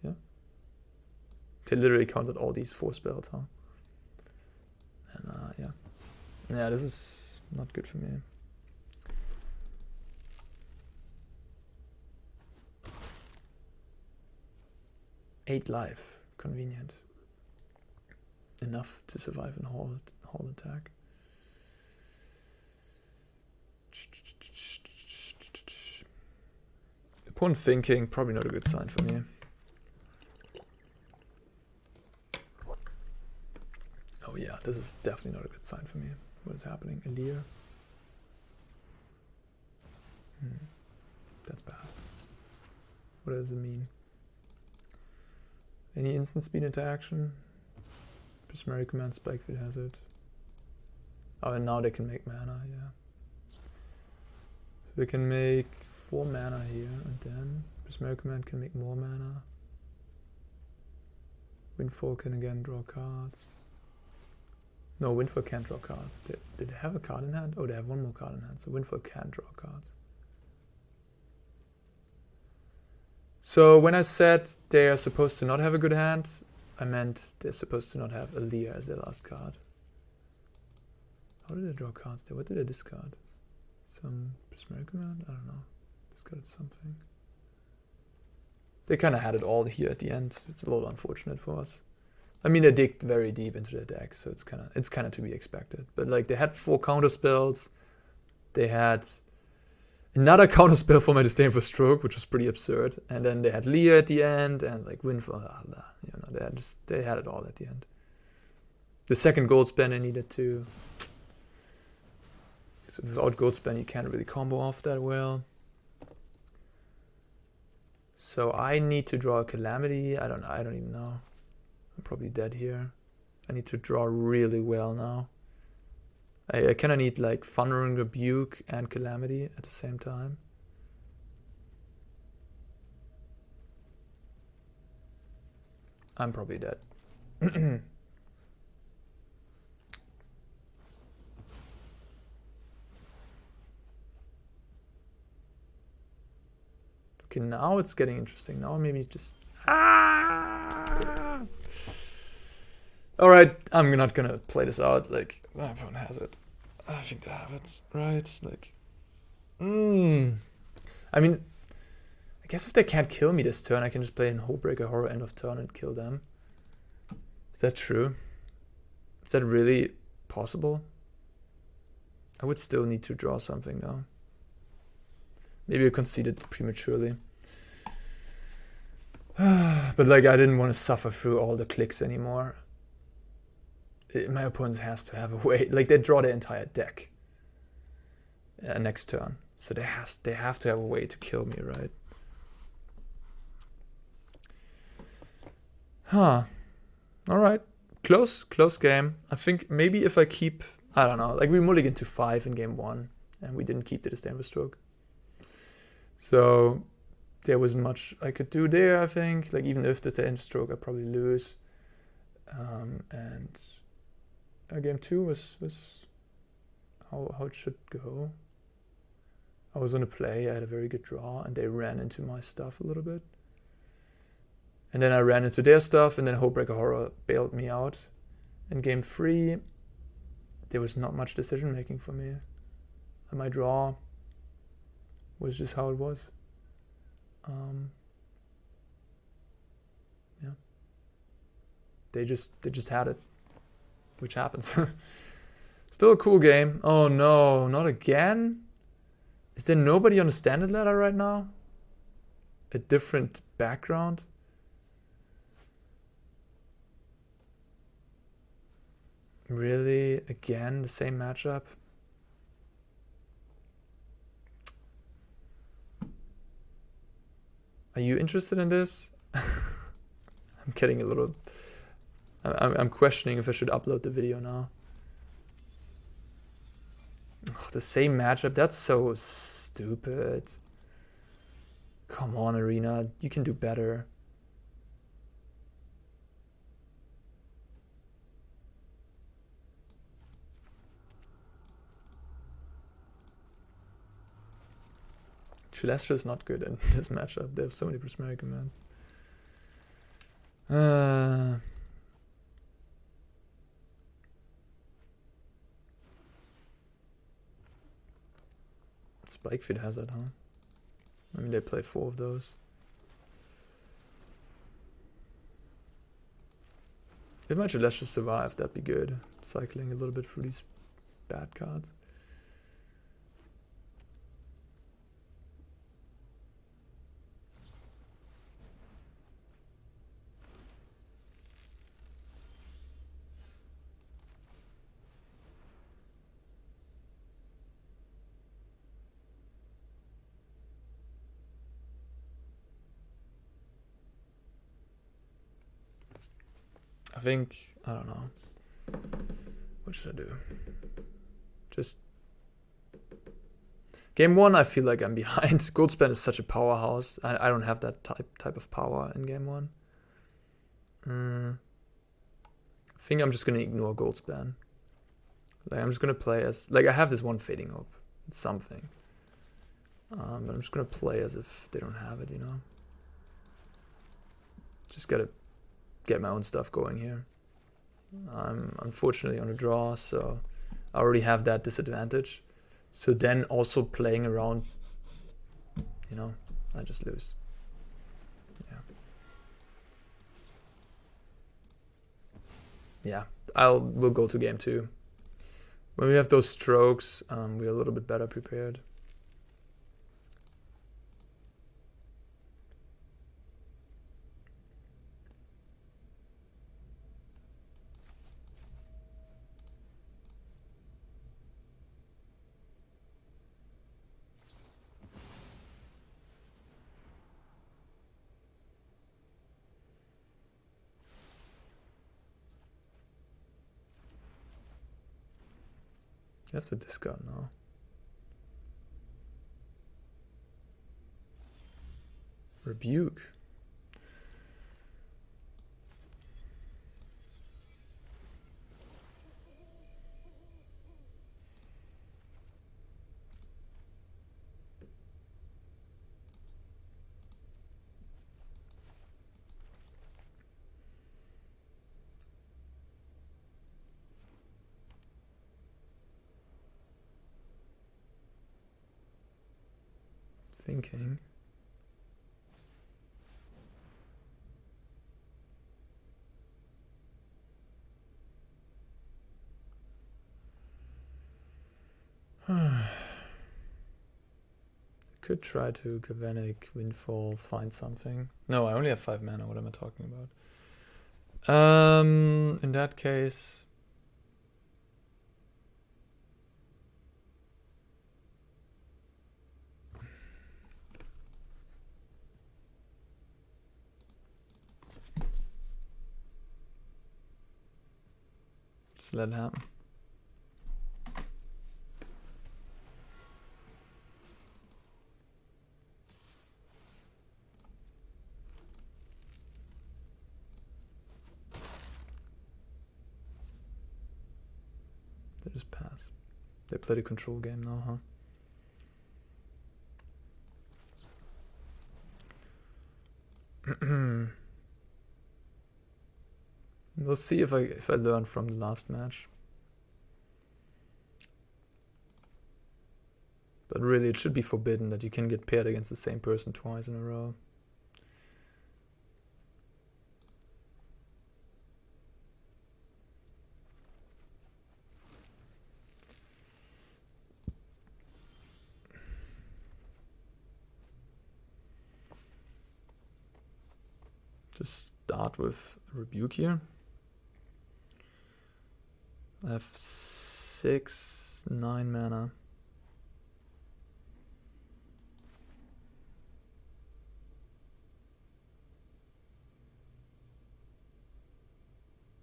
yeah. They literally counted all these 4 spells, huh? And yeah, this is not good for me. Eight life, convenient. Enough to survive a whole attack. Opponent thinking, probably not a good sign for me. Oh yeah, this is definitely not a good sign for me. What is happening? Elir? That's bad. What does it mean? Any instant speed into action? Prismary Command, Spikefield has it. Oh, and now they can make mana, yeah. So they can make 4 mana here, and then Prismary Command can make more mana. Windfall can again draw cards. No, Windfall can't draw cards. Did they have a card in hand? Oh, they have 1 more card in hand, so Windfall can't draw cards. So when I said they are supposed to not have a good hand, I meant they're supposed to not have Elir as their last card. How did they draw cards there? What did they discard? Some Prismary Command? I don't know. Discarded something. They kind of had it all here at the end. It's a little unfortunate for us. I mean, they dig very deep into their deck, so it's kind of to be expected. But like, they had 4 counter spells. They had another counter spell for my Disdain for Stroke, which was pretty absurd. And then they had Leer at the end, and like Windfall. You know, they had it all at the end. The second Goldspan they needed to. So without Goldspan, you can't really combo off that well. So I need to draw a Calamity. I don't even know. I'm probably dead here. I need to draw really well now. I kind of need like Thundering Rebuke and Calamity at the same time. I'm probably dead. Okay, now it's getting interesting. Now maybe just... Alright, I'm not gonna play this out. Like, everyone has it. I think they have it, right? Like, I mean, I guess if they can't kill me this turn, I can just play in Hullbreaker Horror end of turn and kill them. Is that true? Is that really possible? I would still need to draw something though. Maybe I conceded prematurely. But like, I didn't want to suffer through all the clicks anymore. My opponent has to have a way. Like, they draw the entire deck next turn. So they have to have a way to kill me, right? Huh. Alright. Close game. I think maybe if I keep... I don't know. Like, we mulliganed to 5 in game 1. And we didn't keep the Disdainful Stroke. So there was much I could do there, I think. Like, even if the Disdainful Stroke, I'd probably lose. And game 2 was how it should go. I was on a play, I had a very good draw, and they ran into my stuff a little bit. And then I ran into their stuff, and then Hullbreaker Horror bailed me out. In game 3, there was not much decision making for me. And my draw was just how it was. Yeah. They just had it, which happens. Still a cool game. Oh no, not again? Is there nobody on the standard ladder right now? A different background? Really? Again, the same matchup? Are you interested in this? I'm getting a little... I'm questioning if I should upload the video now. Oh, the same matchup? That's so stupid. Come on, Arena. You can do better. Celestia is not good in this matchup. They have so many Prismari commands. Spikefeed has that, huh? I mean, they play 4 of those. If my Celestia survived, that'd be good. Cycling a little bit through these bad cards. I think, I don't know. What should I do? Just... Game 1, I feel like I'm behind. Goldspan is such a powerhouse. I don't have that type of power in game 1. I think I'm just going to ignore Goldspan. Like, I'm just going to play as... Like, I have this one Fading Hope. It's something. But I'm just going to play as if they don't have it, you know? Just gotta get my own stuff going here. I'm unfortunately on a draw, so I already have that disadvantage. So then also playing around, you know, I just lose. Yeah. Yeah, we'll go to game 2. When we have those strokes, we're a little bit better prepared. You have to discard now. Rebuke. thinking. Could try to Galvanic, Windfall, find something. No, I only have 5 mana. What am I talking about? In that case, just let it happen. They just pass. They play the control game now, huh? We'll see if I learn from the last match. But really, it should be forbidden that you can get paired against the same person twice in a row. Just start with Rebuke here. I have 6, 9 mana.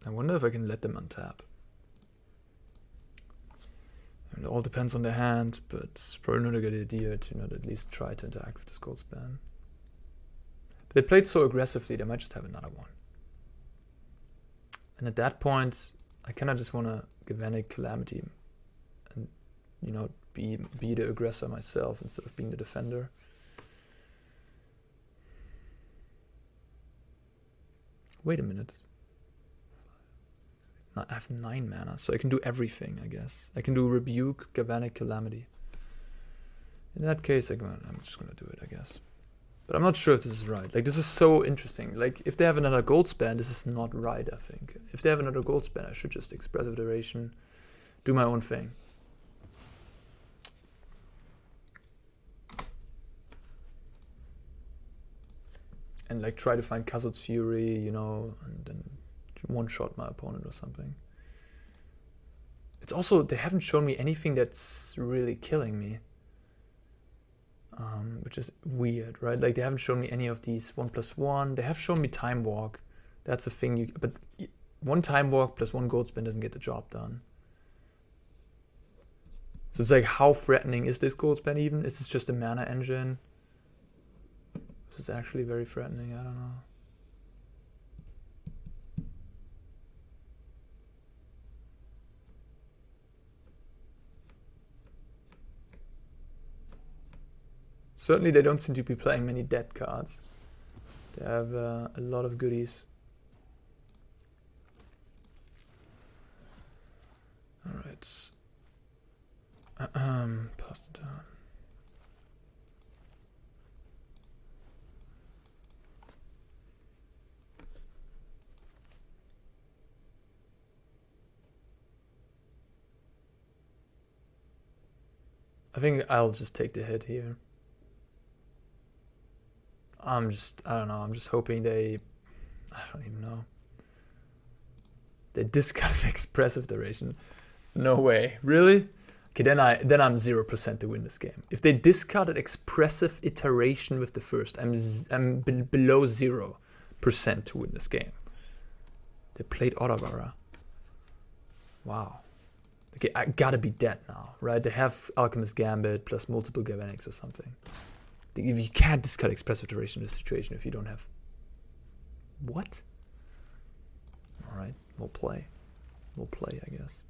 I wonder if I can let them untap. It all depends on their hand, but it's probably not a good idea to not at least try to interact with this Goldspan. But they played so aggressively, they might just have another one. And at that point, I kind of just want to Galvanic Calamity and, you know, be the aggressor myself instead of being the defender. Wait a minute. I have 9 mana, so I can do everything, I guess. I can do Rebuke, Galvanic Calamity. In that case, I'm just going to do it, I guess. But I'm not sure if this is right. Like, this is so interesting. Like, if they have another Goldspan, this is not right, I think. If they have another Goldspan, I should just Expressive Duration, do my own thing. And, like, try to find Kazuul's Fury, you know, and then one-shot my opponent or something. It's also, they haven't shown me anything that's really killing me. Which is weird, right? Like, they haven't shown me any of these 1+1. They have shown me Time Walk. That's a thing, but 1 Time Walk plus 1 Goldspan doesn't get the job done. So it's like, how threatening is this Goldspan even? Is this just a mana engine? This is actually very threatening, I don't know. Certainly they don't seem to be playing many dead cards. They have a lot of goodies. Alright. Pass the turn. I think I'll just take the hit here. I don't know, I'm just hoping I don't even know. They discard Expressive Duration. No way, really? Okay, then I'm 0% to win this game. If they discarded Expressive Iteration with the first, I'm below 0% to win this game. They played Otavara. Wow. Okay, I gotta be dead now, right? They have Alchemist Gambit plus multiple Galvanics or something. You can't discard Expressive Duration in this situation if you don't have... What? Alright, we'll play. We'll play, I guess.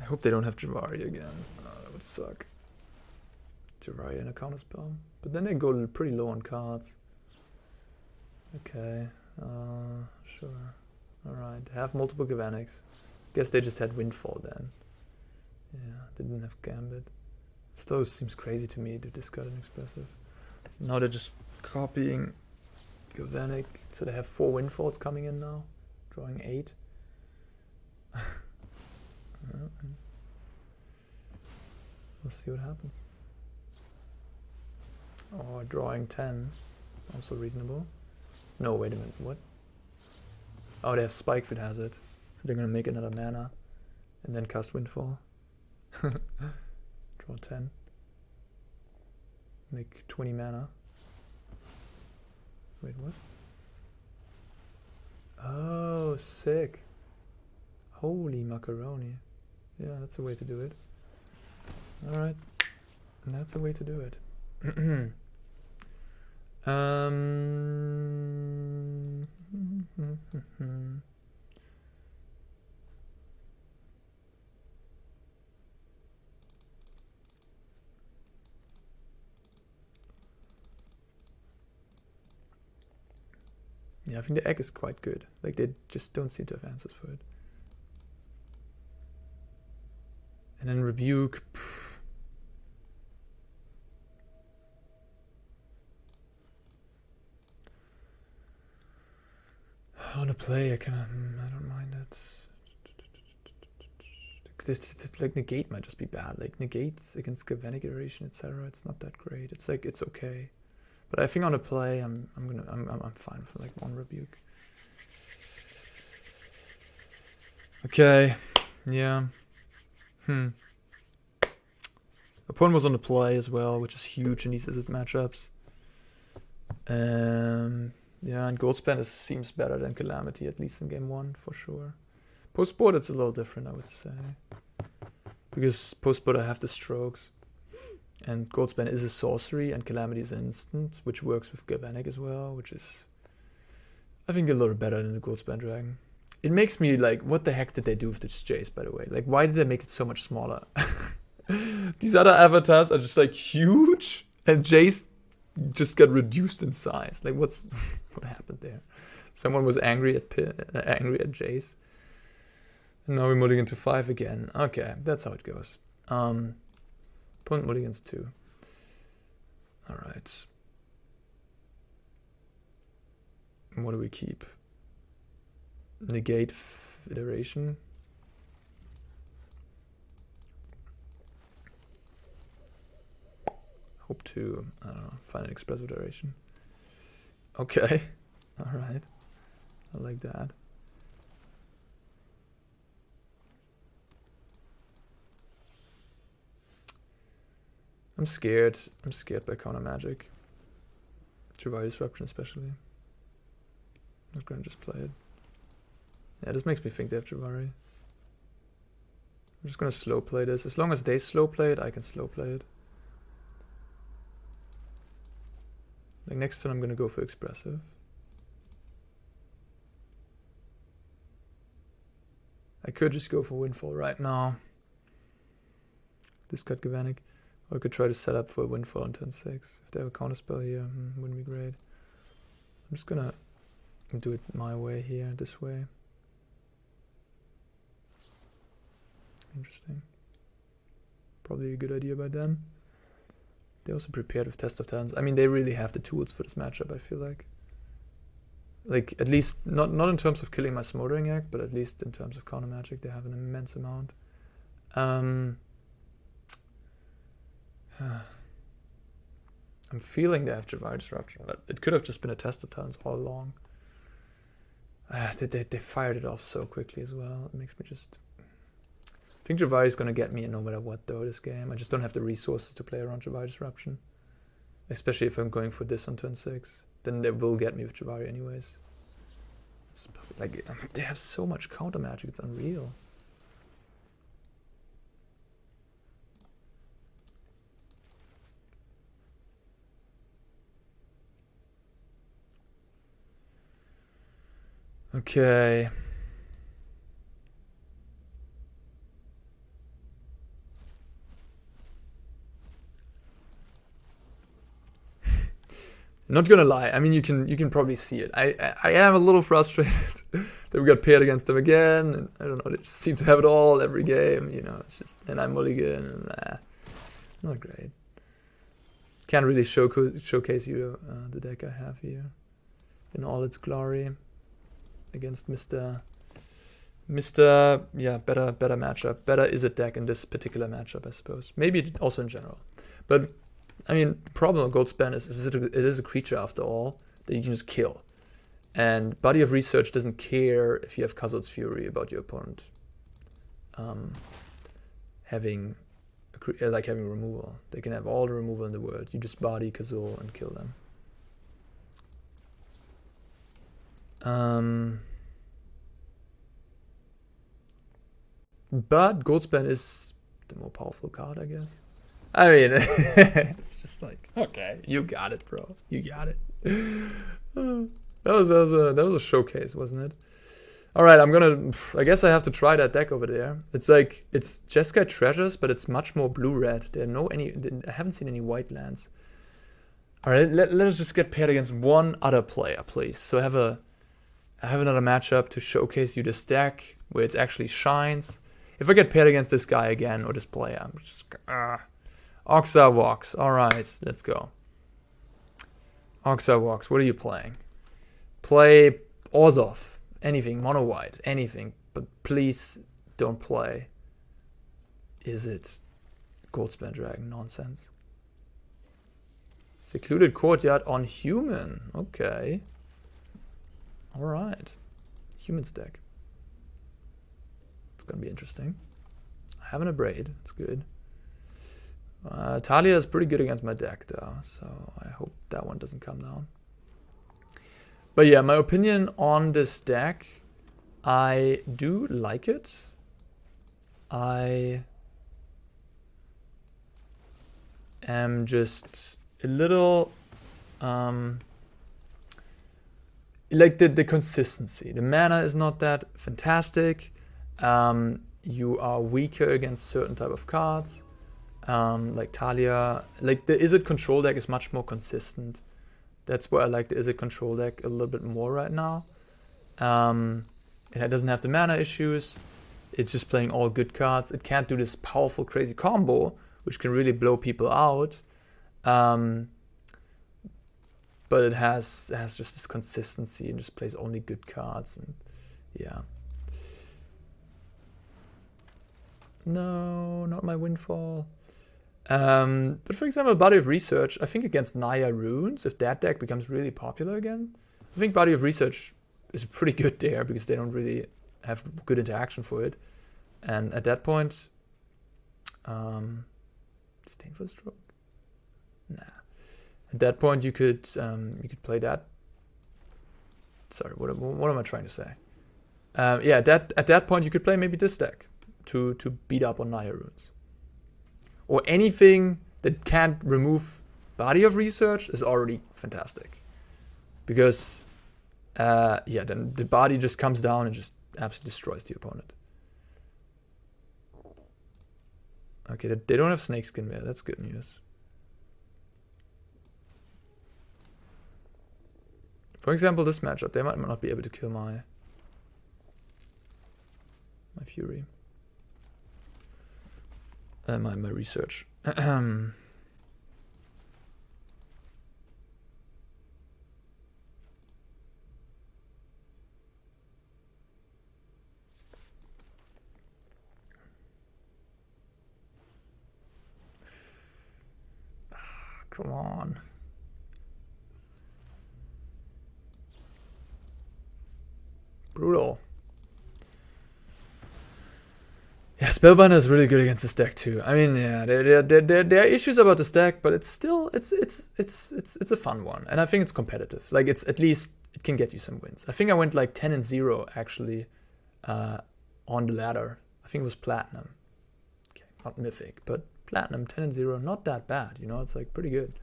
I hope they don't have Javaria again. That would suck. Javaria and a counterspell. But then they go pretty low on cards. Okay, sure. Alright, have multiple Galvanics. Guess they just had Windfall then. Yeah, didn't have Gambit. Still seems crazy to me to discard an expressive. Now they're just copying Galvanic, so they have 4 windfalls coming in now, drawing 8. We'll see what happens. Or drawing 10, also reasonable. No, wait a minute, what? Oh, they have Spike if it has it. So they're gonna make another mana and then cast Windfall. Draw 10. Make 20 mana. Wait, what? Oh, sick. Holy macaroni. Yeah, that's a way to do it. Alright. That's a way to do it. Yeah, I think the egg is quite good. Like, they just don't seem to have answers for it. And then Rebuke. On a play, I don't mind it. This, like, Negate might just be bad. Like, Negates against Galvanic Iteration, etc. It's not that great. It's like, it's okay. But I think on a play, I'm fine for like 1 Rebuke. Okay, yeah. Opponent was on the play as well, which is huge in these matchups. Yeah, and Goldspan seems better than Calamity, at least in game 1 for sure. Postboard, it's a little different, I would say, because postboard I have the strokes. And Goldspan is a sorcery, and Calamity is an instant, which works with Galvanic as well, which is, I think, a little better than the Goldspan Dragon. It makes me like, what the heck did they do with this Jace, by the way? Like, why did they make it so much smaller? These other avatars are just like huge, and Jace just got reduced in size. Like, what happened there? Someone was angry at Jace, and now we mulligan to 5 again. Okay, that's how it goes. Opponent mulligans 2. Alright. What do we keep? Negate Iteration. Hope to, I don't know, find an expressive iteration. Okay. Alright. I like that. I'm scared. I'm scared by counter magic. Jawari Disruption especially. I'm not gonna just play it. Yeah, this makes me think they have Jawari. I'm just gonna slow play this. As long as they slow play it, I can slow play it. Like, next turn I'm gonna go for expressive. I could just go for Windfall right now. Discard Galvanic. Or I could try to set up for a Windfall on turn 6. If they have a counterspell here, wouldn't be great. I'm just gonna do it my way here, this way. Interesting. Probably a good idea by them. They also prepared with Test of Talents. I mean, they really have the tools for this matchup, I feel like. Like, at least, not in terms of killing my Smoldering Egg, but at least in terms of counter magic, they have an immense amount. I'm feeling they have Jawari Disruption, but it could have just been a Test of Talents all along. They fired it off so quickly as well. It makes me just... I think Jawari is going to get me no matter what, though, this game. I just don't have the resources to play around Jawari Disruption. Especially if I'm going for this on turn 6. Then they will get me with Jawari anyways. Like, they have so much counter magic, it's unreal. Okay. Not gonna lie, I mean, you can probably see it. I am a little frustrated Then we got paired against them again. And I don't know, they just seem to have it all every game, you know. It's just, and I mulligan, and not great. Can't really showcase you the deck I have here in all its glory against Mr. Yeah, better matchup. Better is a deck in this particular matchup, I suppose. Maybe also in general. But, I mean, the problem with Goldspan is it is a creature, after all, that you can just kill. And Body of Research doesn't care if you have Kazuul's Fury about your opponent having removal. They can have all the removal in the world. You just body Kazuul and kill them. But Goldspan is the more powerful card, I guess. I mean, it's just like, okay, you got it, bro. You got it. That was a showcase, wasn't it? All right, I guess I have to try that deck over there. It's like, it's Jeskai Treasures, but it's much more blue-red. I haven't seen any white lands. All right, let us just get paired against one other player, please. So I have another matchup to showcase you this deck where it actually shines. If I get paired against this guy again, or this player, I'm just, Oxa Walks. All right, let's go. Oxa Walks, what are you playing? Play Orzhov. Anything, mono white, anything. But please don't play. Is it Goldspan Dragon? Nonsense. Secluded Courtyard on human. Okay. Alright. Human stack. It's gonna be interesting. Having a braid, it's good. Talia is pretty good against my deck though, so I hope that one doesn't come down. But yeah, my opinion on this deck, I do like it. I am just a little like the consistency. The mana is not that fantastic. You are weaker against certain type of cards. Like Talia, like the Izzet control deck is much more consistent. That's where I like the Izzet control deck a little bit more right now. It doesn't have the mana issues. It's just playing all good cards. It can't do this powerful, crazy combo, which can really blow people out. But it has just this consistency and just plays only good cards. And yeah. No, not my Windfall. But for example, Body of Research, I think against Naya Runes, if that deck becomes really popular again, I think Body of Research is pretty good there because they don't really have good interaction for it. And at that point, Disdainful Stroke? Nah. At that point, you could play that. Sorry, what am I trying to say? Yeah, at that point, you could play maybe this deck to beat up on Naya Runes. Or anything that can't remove Body of Research is already fantastic. Because, yeah, then the body just comes down and just absolutely destroys the opponent. Okay, they don't have Snakeskin there. That's good news. For example, this matchup, they might not be able to kill my Fury. My Research. Come on. Brutal. Yeah, Spellbinder is really good against this deck too. I mean, yeah, there are issues about this deck, but it's still it's a fun one, and I think it's competitive. Like it's at least it can get you some wins. I think I went like 10-0 actually on the ladder. I think it was Platinum, okay, not Mythic, but Platinum 10-0, not that bad. You know, it's like pretty good.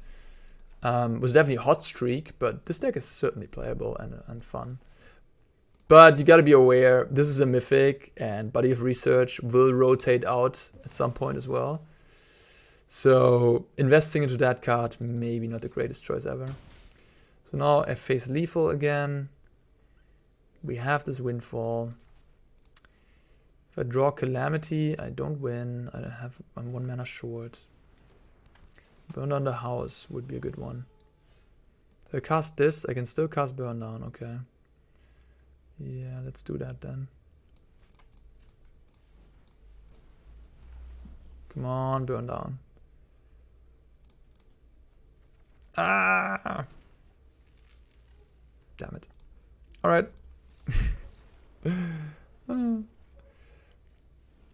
It was definitely a hot streak, but this deck is certainly playable and fun. But you gotta be aware, this is a Mythic, and Body of Research will rotate out at some point as well. So investing into that card, maybe not the greatest choice ever. So now I face Lethal again. We have this windfall. If I draw Calamity, I don't win. I'm 1 mana short. Burn Down the House would be a good one. If I cast this, I can still cast Burn Down, okay. Yeah, let's do that then. Come on, Burn Down. Ah! Damn it. Alright.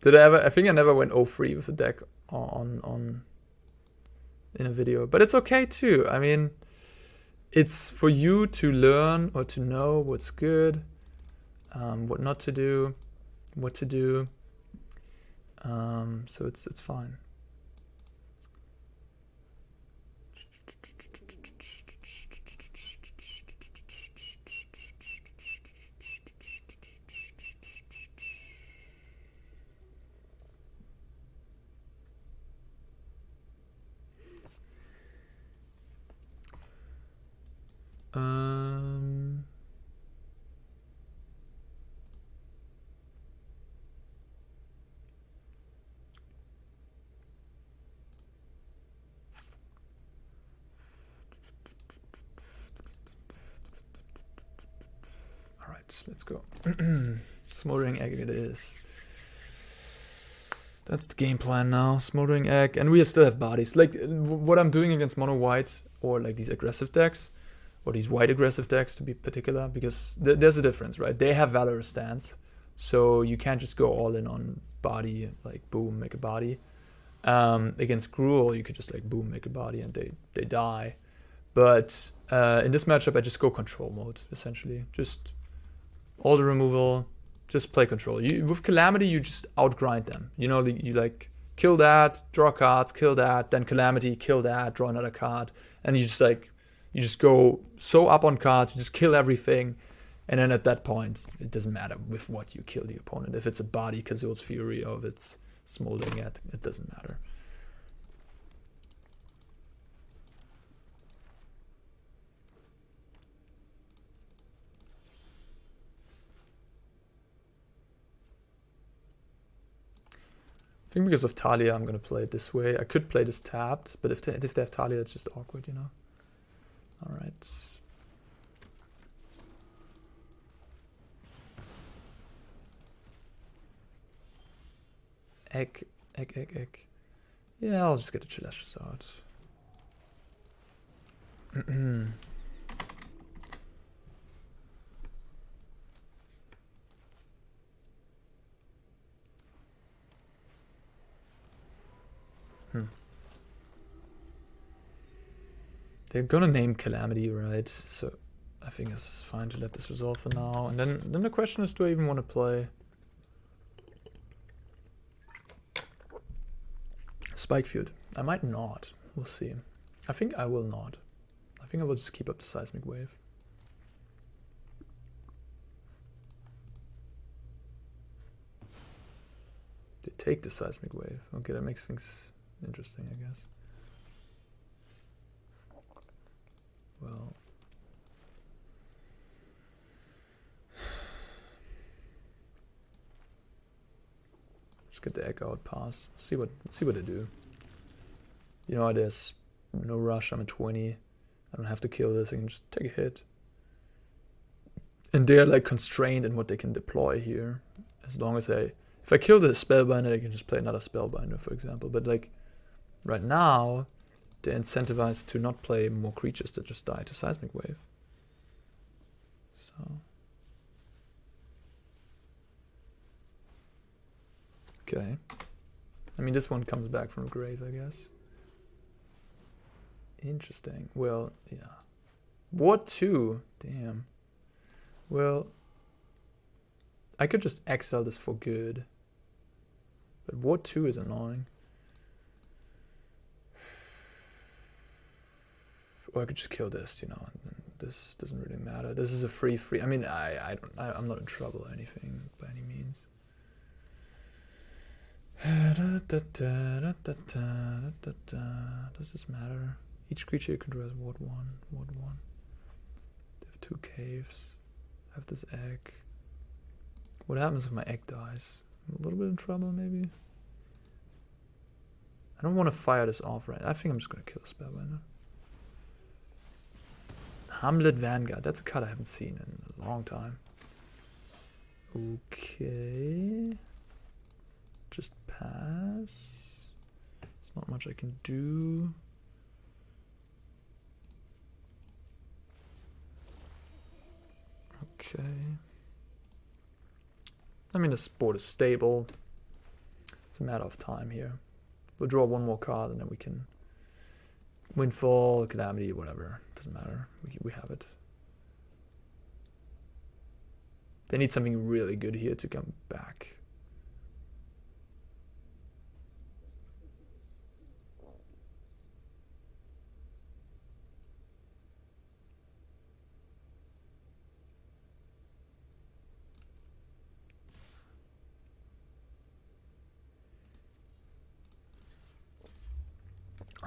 Did I ever? I think I never went 0-3 with a deck on in a video, but it's okay too. I mean, it's for you to learn or to know what's good, what not to do, what to do. So it's fine. All right, let's go. Smoldering Egg it is. That's the game plan now. Smoldering Egg, and we still have bodies. Like what I'm doing against mono white or like these aggressive decks, or these white aggressive decks to be particular, because there's a difference, right? They have Valorous stance, so you can't just go all in on body, like boom, make a body. Against Gruul, you could just like boom, make a body, and they die. But in this matchup, I just go control mode essentially. Just all the removal. Just play control. With Calamity, you just outgrind them. You know, you like kill that, draw cards, kill that, then Calamity, kill that, draw another card, and you just go so up on cards, you just kill everything, and then at that point, it doesn't matter with what you kill the opponent. If it's a body, Kazuul's Fury, or if it's Smoldering Egg, it doesn't matter. I think because of Talia, I'm going to play it this way. I could play this tapped, but if they have Talia, it's just awkward, you know? Alright. Egg. Yeah, I'll just get a Chilashes out. They're gonna name Calamity, right? So I think it's fine to let this resolve for now. And then the question is, do I even want to play Spikefield? I might not. We'll see. I think I will not. I think I will just keep up the Seismic Wave. They take the Seismic Wave. Okay, that makes things interesting, I guess. Well, just get the egg out, pass. See what they do. You know, there's no rush. I'm at 20. I don't have to kill this. I can just take a hit. And they're like constrained in what they can deploy here. As long as if I kill the Spellbinder, I can just play another Spellbinder, for example. But like right now, they're incentivized to not play more creatures that just die to Seismic Wave. So. Okay. I mean, this one comes back from the grave, I guess. Interesting. Well, yeah. Ward 2? Damn. Well, I could just exile this for good. But Ward 2 is annoying. Or I could just kill this, you know. This doesn't really matter. This is a free. I mean, I'm not in trouble or anything by any means. Does this matter? Each creature you control has Ward 1. They have 2 caves. I have this egg. What happens if my egg dies? I'm a little bit in trouble, maybe. I don't want to fire this off right now. I think I'm just going to kill a spell right now. Hamlet Vanguard. That's a card I haven't seen in a long time. Okay. Just pass. There's not much I can do. Okay. I mean, this board is stable. It's a matter of time here. We'll draw one more card and then we can Windfall, Calamity, whatever. Doesn't matter. We have it. They need something really good here to come back.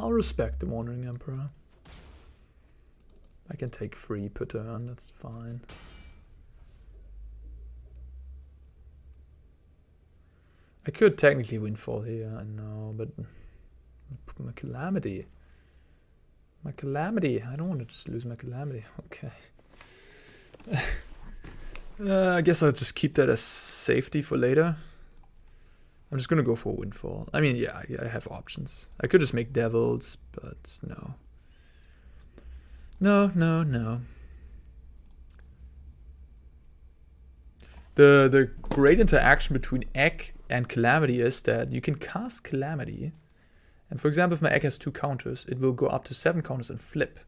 I'll respect the Wandering Emperor. I can take 3 per turn, that's fine. I could technically Windfall here, I know, but my Calamity. My Calamity. I don't want to just lose my Calamity. Okay. I guess I'll just keep that as safety for later. I'm just gonna go for Windfall. I mean, yeah, I have options. I could just make Devils, but no. No. The great interaction between Egg and Calamity is that you can cast Calamity, and for example, if my Egg has 2 counters, it will go up to 7 counters and flip.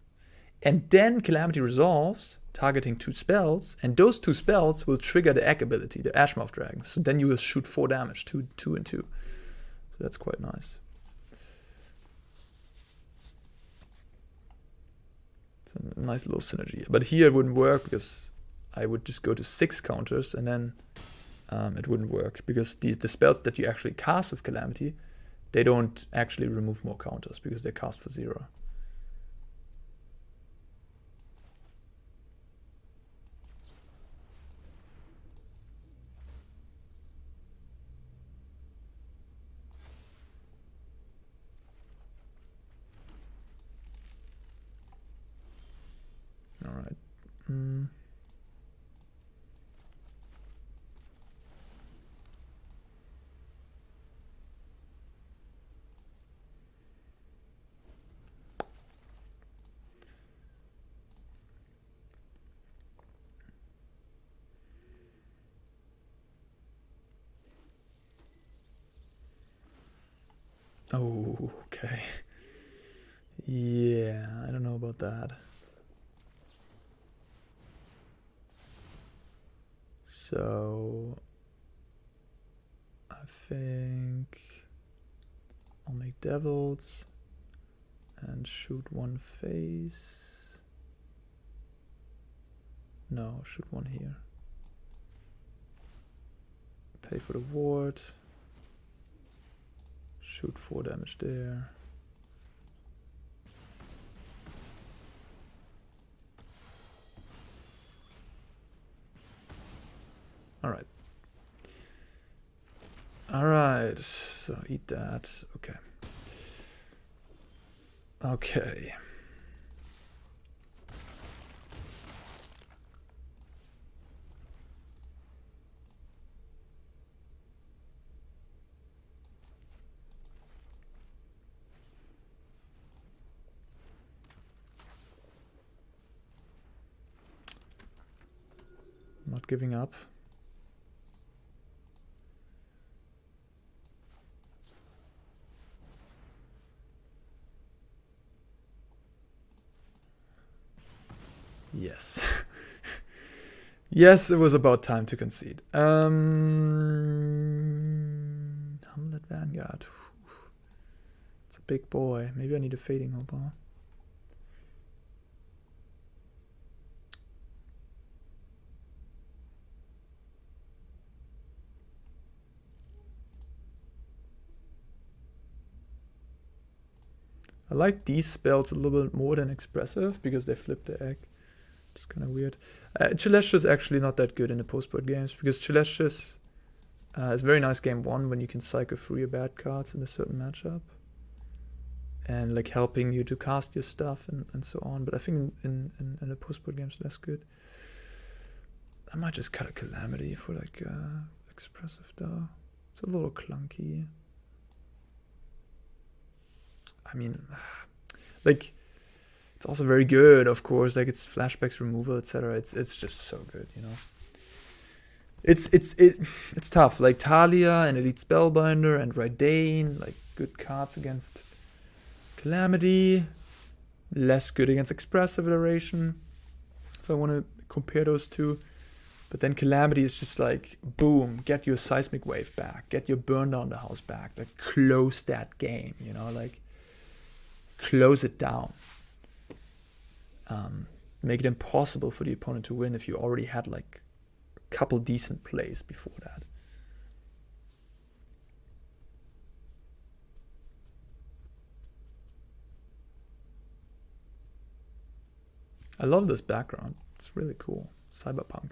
And then Calamity resolves, targeting 2 spells, and those 2 spells will trigger the Egg ability, the Ashmouth Dragon. So then you will shoot 4 damage, 2 and 2. So that's quite nice. It's a nice little synergy. But here it wouldn't work because I would just go to 6 counters and then it wouldn't work because the spells that you actually cast with Calamity, they don't actually remove more counters because they're cast for 0. All right. Oh, okay. Yeah, I don't know about that. So I think I'll make Devils and shoot 1 face. No, shoot 1 here. Pay for the ward. Shoot 4 damage there. Alright. Alright, so eat that. Okay. Okay. Not giving up. Yes. Yes, it was about time to concede. Hamlet Vanguard. It's a big boy. Maybe I need a Fading Opal. I like these spells a little bit more than Expressive because they flip the egg. It's kind of weird. Celestia is actually not that good in the post-board games because Celestia is very nice game 1 when you can cycle through your bad cards in a certain matchup. And like helping you to cast your stuff and so on. But I think in the post-board games less good. I might just cut a Calamity for like expressive though. It's a little clunky. I mean, like it's also very good, of course. Like it's flashbacks, removal, etc. It's just so good, you know. It's tough. Like Talia and Elite Spellbinder and Raidane, like good cards against Calamity, less good against Expressive Iteration, if I want to compare those two. But then Calamity is just like, boom, get your Seismic Wave back, get your Burn Down the House back, like close that game, you know, like close it down. Make it impossible for the opponent to win if you already had like a couple decent plays before that. I love this background. It's really cool. Cyberpunk.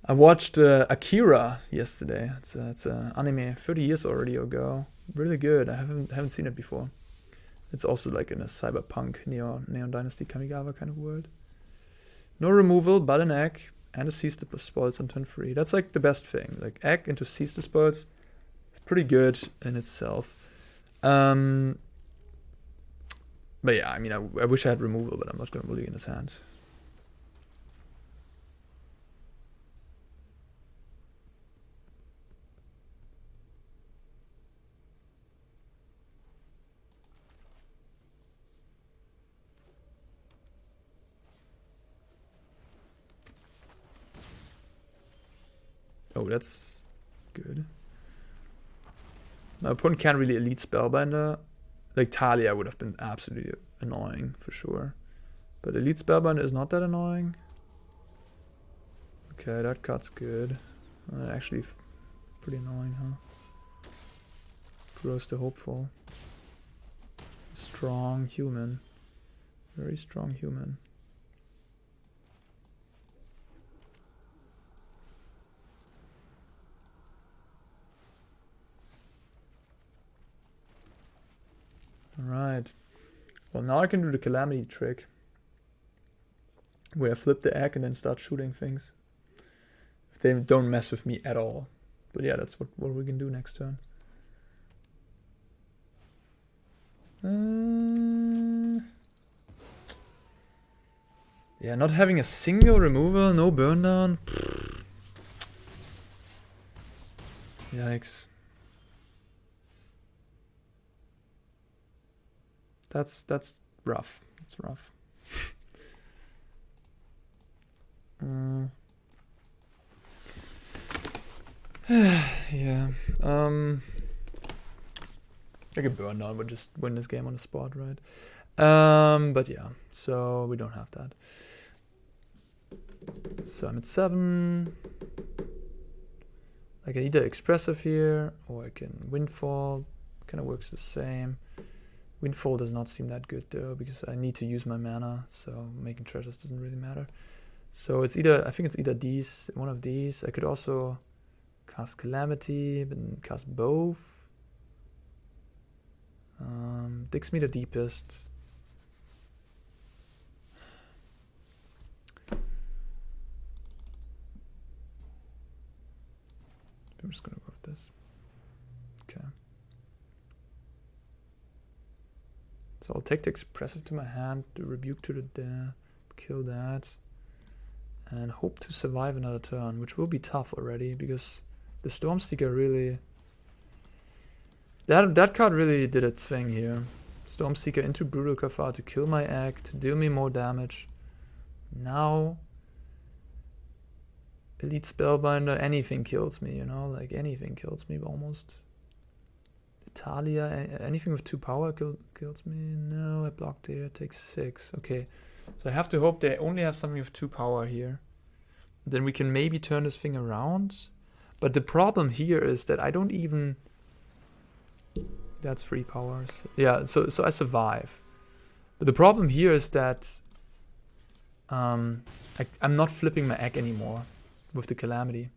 I watched Akira yesterday. It's an anime 30 years already ago. Really good. I haven't seen it before. It's also like in a cyberpunk Neon Dynasty Kamigawa kind of world. No removal, but an egg and a Seize the Spoils on turn 3. That's like the best thing. Like egg into Seize the Spoils. It's pretty good in itself. But yeah, I mean, I wish I had removal, but I'm not going to mulligan his hand. Oh, that's good. My opponent can't really Elite Spellbinder. Like Talia would have been absolutely annoying for sure. But Elite Spellbinder is not that annoying. Okay, that card's good. Actually pretty annoying, huh? Gross to hopeful. Strong human. Very strong human. Alright. Well, now I can do the Calamity trick. Where I flip the egg and then start shooting things. If they don't mess with me at all. But yeah, that's what we can do next turn. Yeah, not having a single removal, no burn down. Yikes. That's rough. It's rough. Yeah. I could burn down, but just win this game on the spot, right? But yeah, so we don't have that. So I'm at 7. I can either Expressive here, or I can Windfall. Kind of works the same. Windfall does not seem that good though, because I need to use my mana, so making treasures doesn't really matter. So it's either, I think it's either these, one of these. I could also cast Calamity, but cast both. Digs me the deepest. I'm just gonna go with this. Okay. So I'll take the Expressive to my hand, the Rebuke to the death, kill that, and hope to survive another turn, which will be tough already, because the Stormseeker really... That card really did its thing here. Stormseeker into Brutal Kafar to kill my egg, to deal me more damage. Now... Elite Spellbinder, anything kills me, you know? Like, anything kills me almost. Talia, anything with 2 power kills me. No, I blocked there, takes 6. Okay, so I have to hope they only have something with 2 power here. Then we can maybe turn this thing around. But the problem here is that I don't even... That's 3 powers. Yeah, so I survive. But the problem here is that I'm not flipping my egg anymore with the Calamity.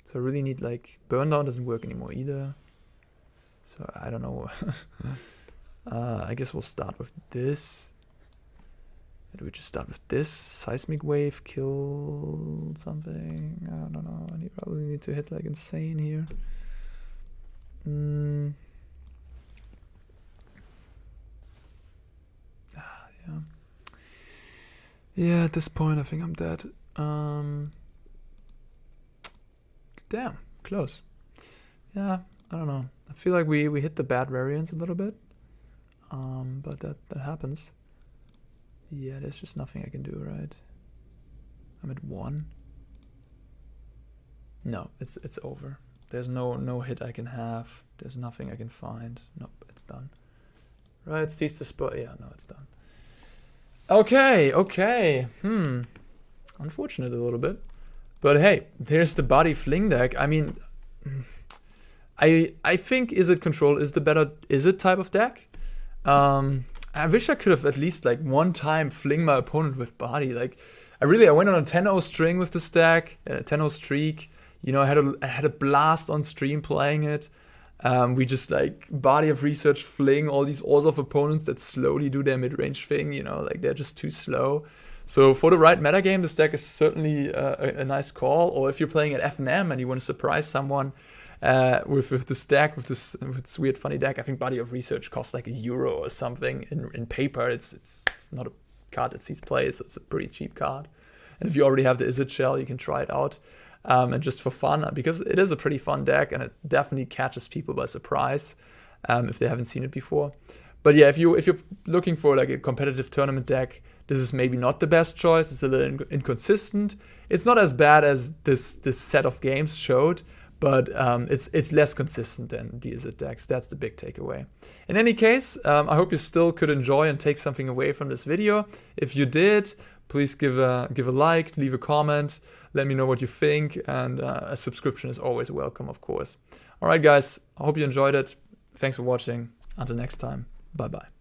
So I really need, like, Burn Down doesn't work anymore either. So I don't know. I guess we'll start with this. Do we just start with this? Seismic Wave, kill something? I don't know. I probably need to hit like insane here. Yeah. Yeah, at this point I think I'm dead. Damn, close. Yeah, I don't know. I feel like we hit the bad variance a little bit. But that happens. Yeah, there's just nothing I can do, right? I'm at 1. No, it's over. There's no hit I can have. There's nothing I can find. Nope, it's done. Right, cease to spot. Yeah, no, it's done. Okay. Unfortunate a little bit. But hey, there's the body fling deck. I mean, I think Izzet Control is the better Izzet type of deck. I wish I could have at least like one time fling my opponent with body. Like I went on a 10-0 string with this deck, a 10-0 streak. You know, I had a blast on stream playing it. We just like body of research fling all these ores of opponents that slowly do their mid-range thing. You know, like they're just too slow. So for the right metagame, this deck is certainly a nice call. Or if you're playing at FNM and you want to surprise someone with this deck, with this weird funny deck, I think Body of Research costs like €1 or something. In paper, it's not a card that sees play, so it's a pretty cheap card. And if you already have the Izzet shell, you can try it out. And just for fun, because it is a pretty fun deck and it definitely catches people by surprise if they haven't seen it before. But yeah, if you're looking for like a competitive tournament deck, this is maybe not the best choice. It's a little inconsistent. It's not as bad as this set of games showed, but it's less consistent than the Izzet decks. That's the big takeaway. In any case, I hope you still could enjoy and take something away from this video. If you did, please give a like, leave a comment, let me know what you think, and a subscription is always welcome, of course. All right, guys, I hope you enjoyed it. Thanks for watching. Until next time, bye-bye.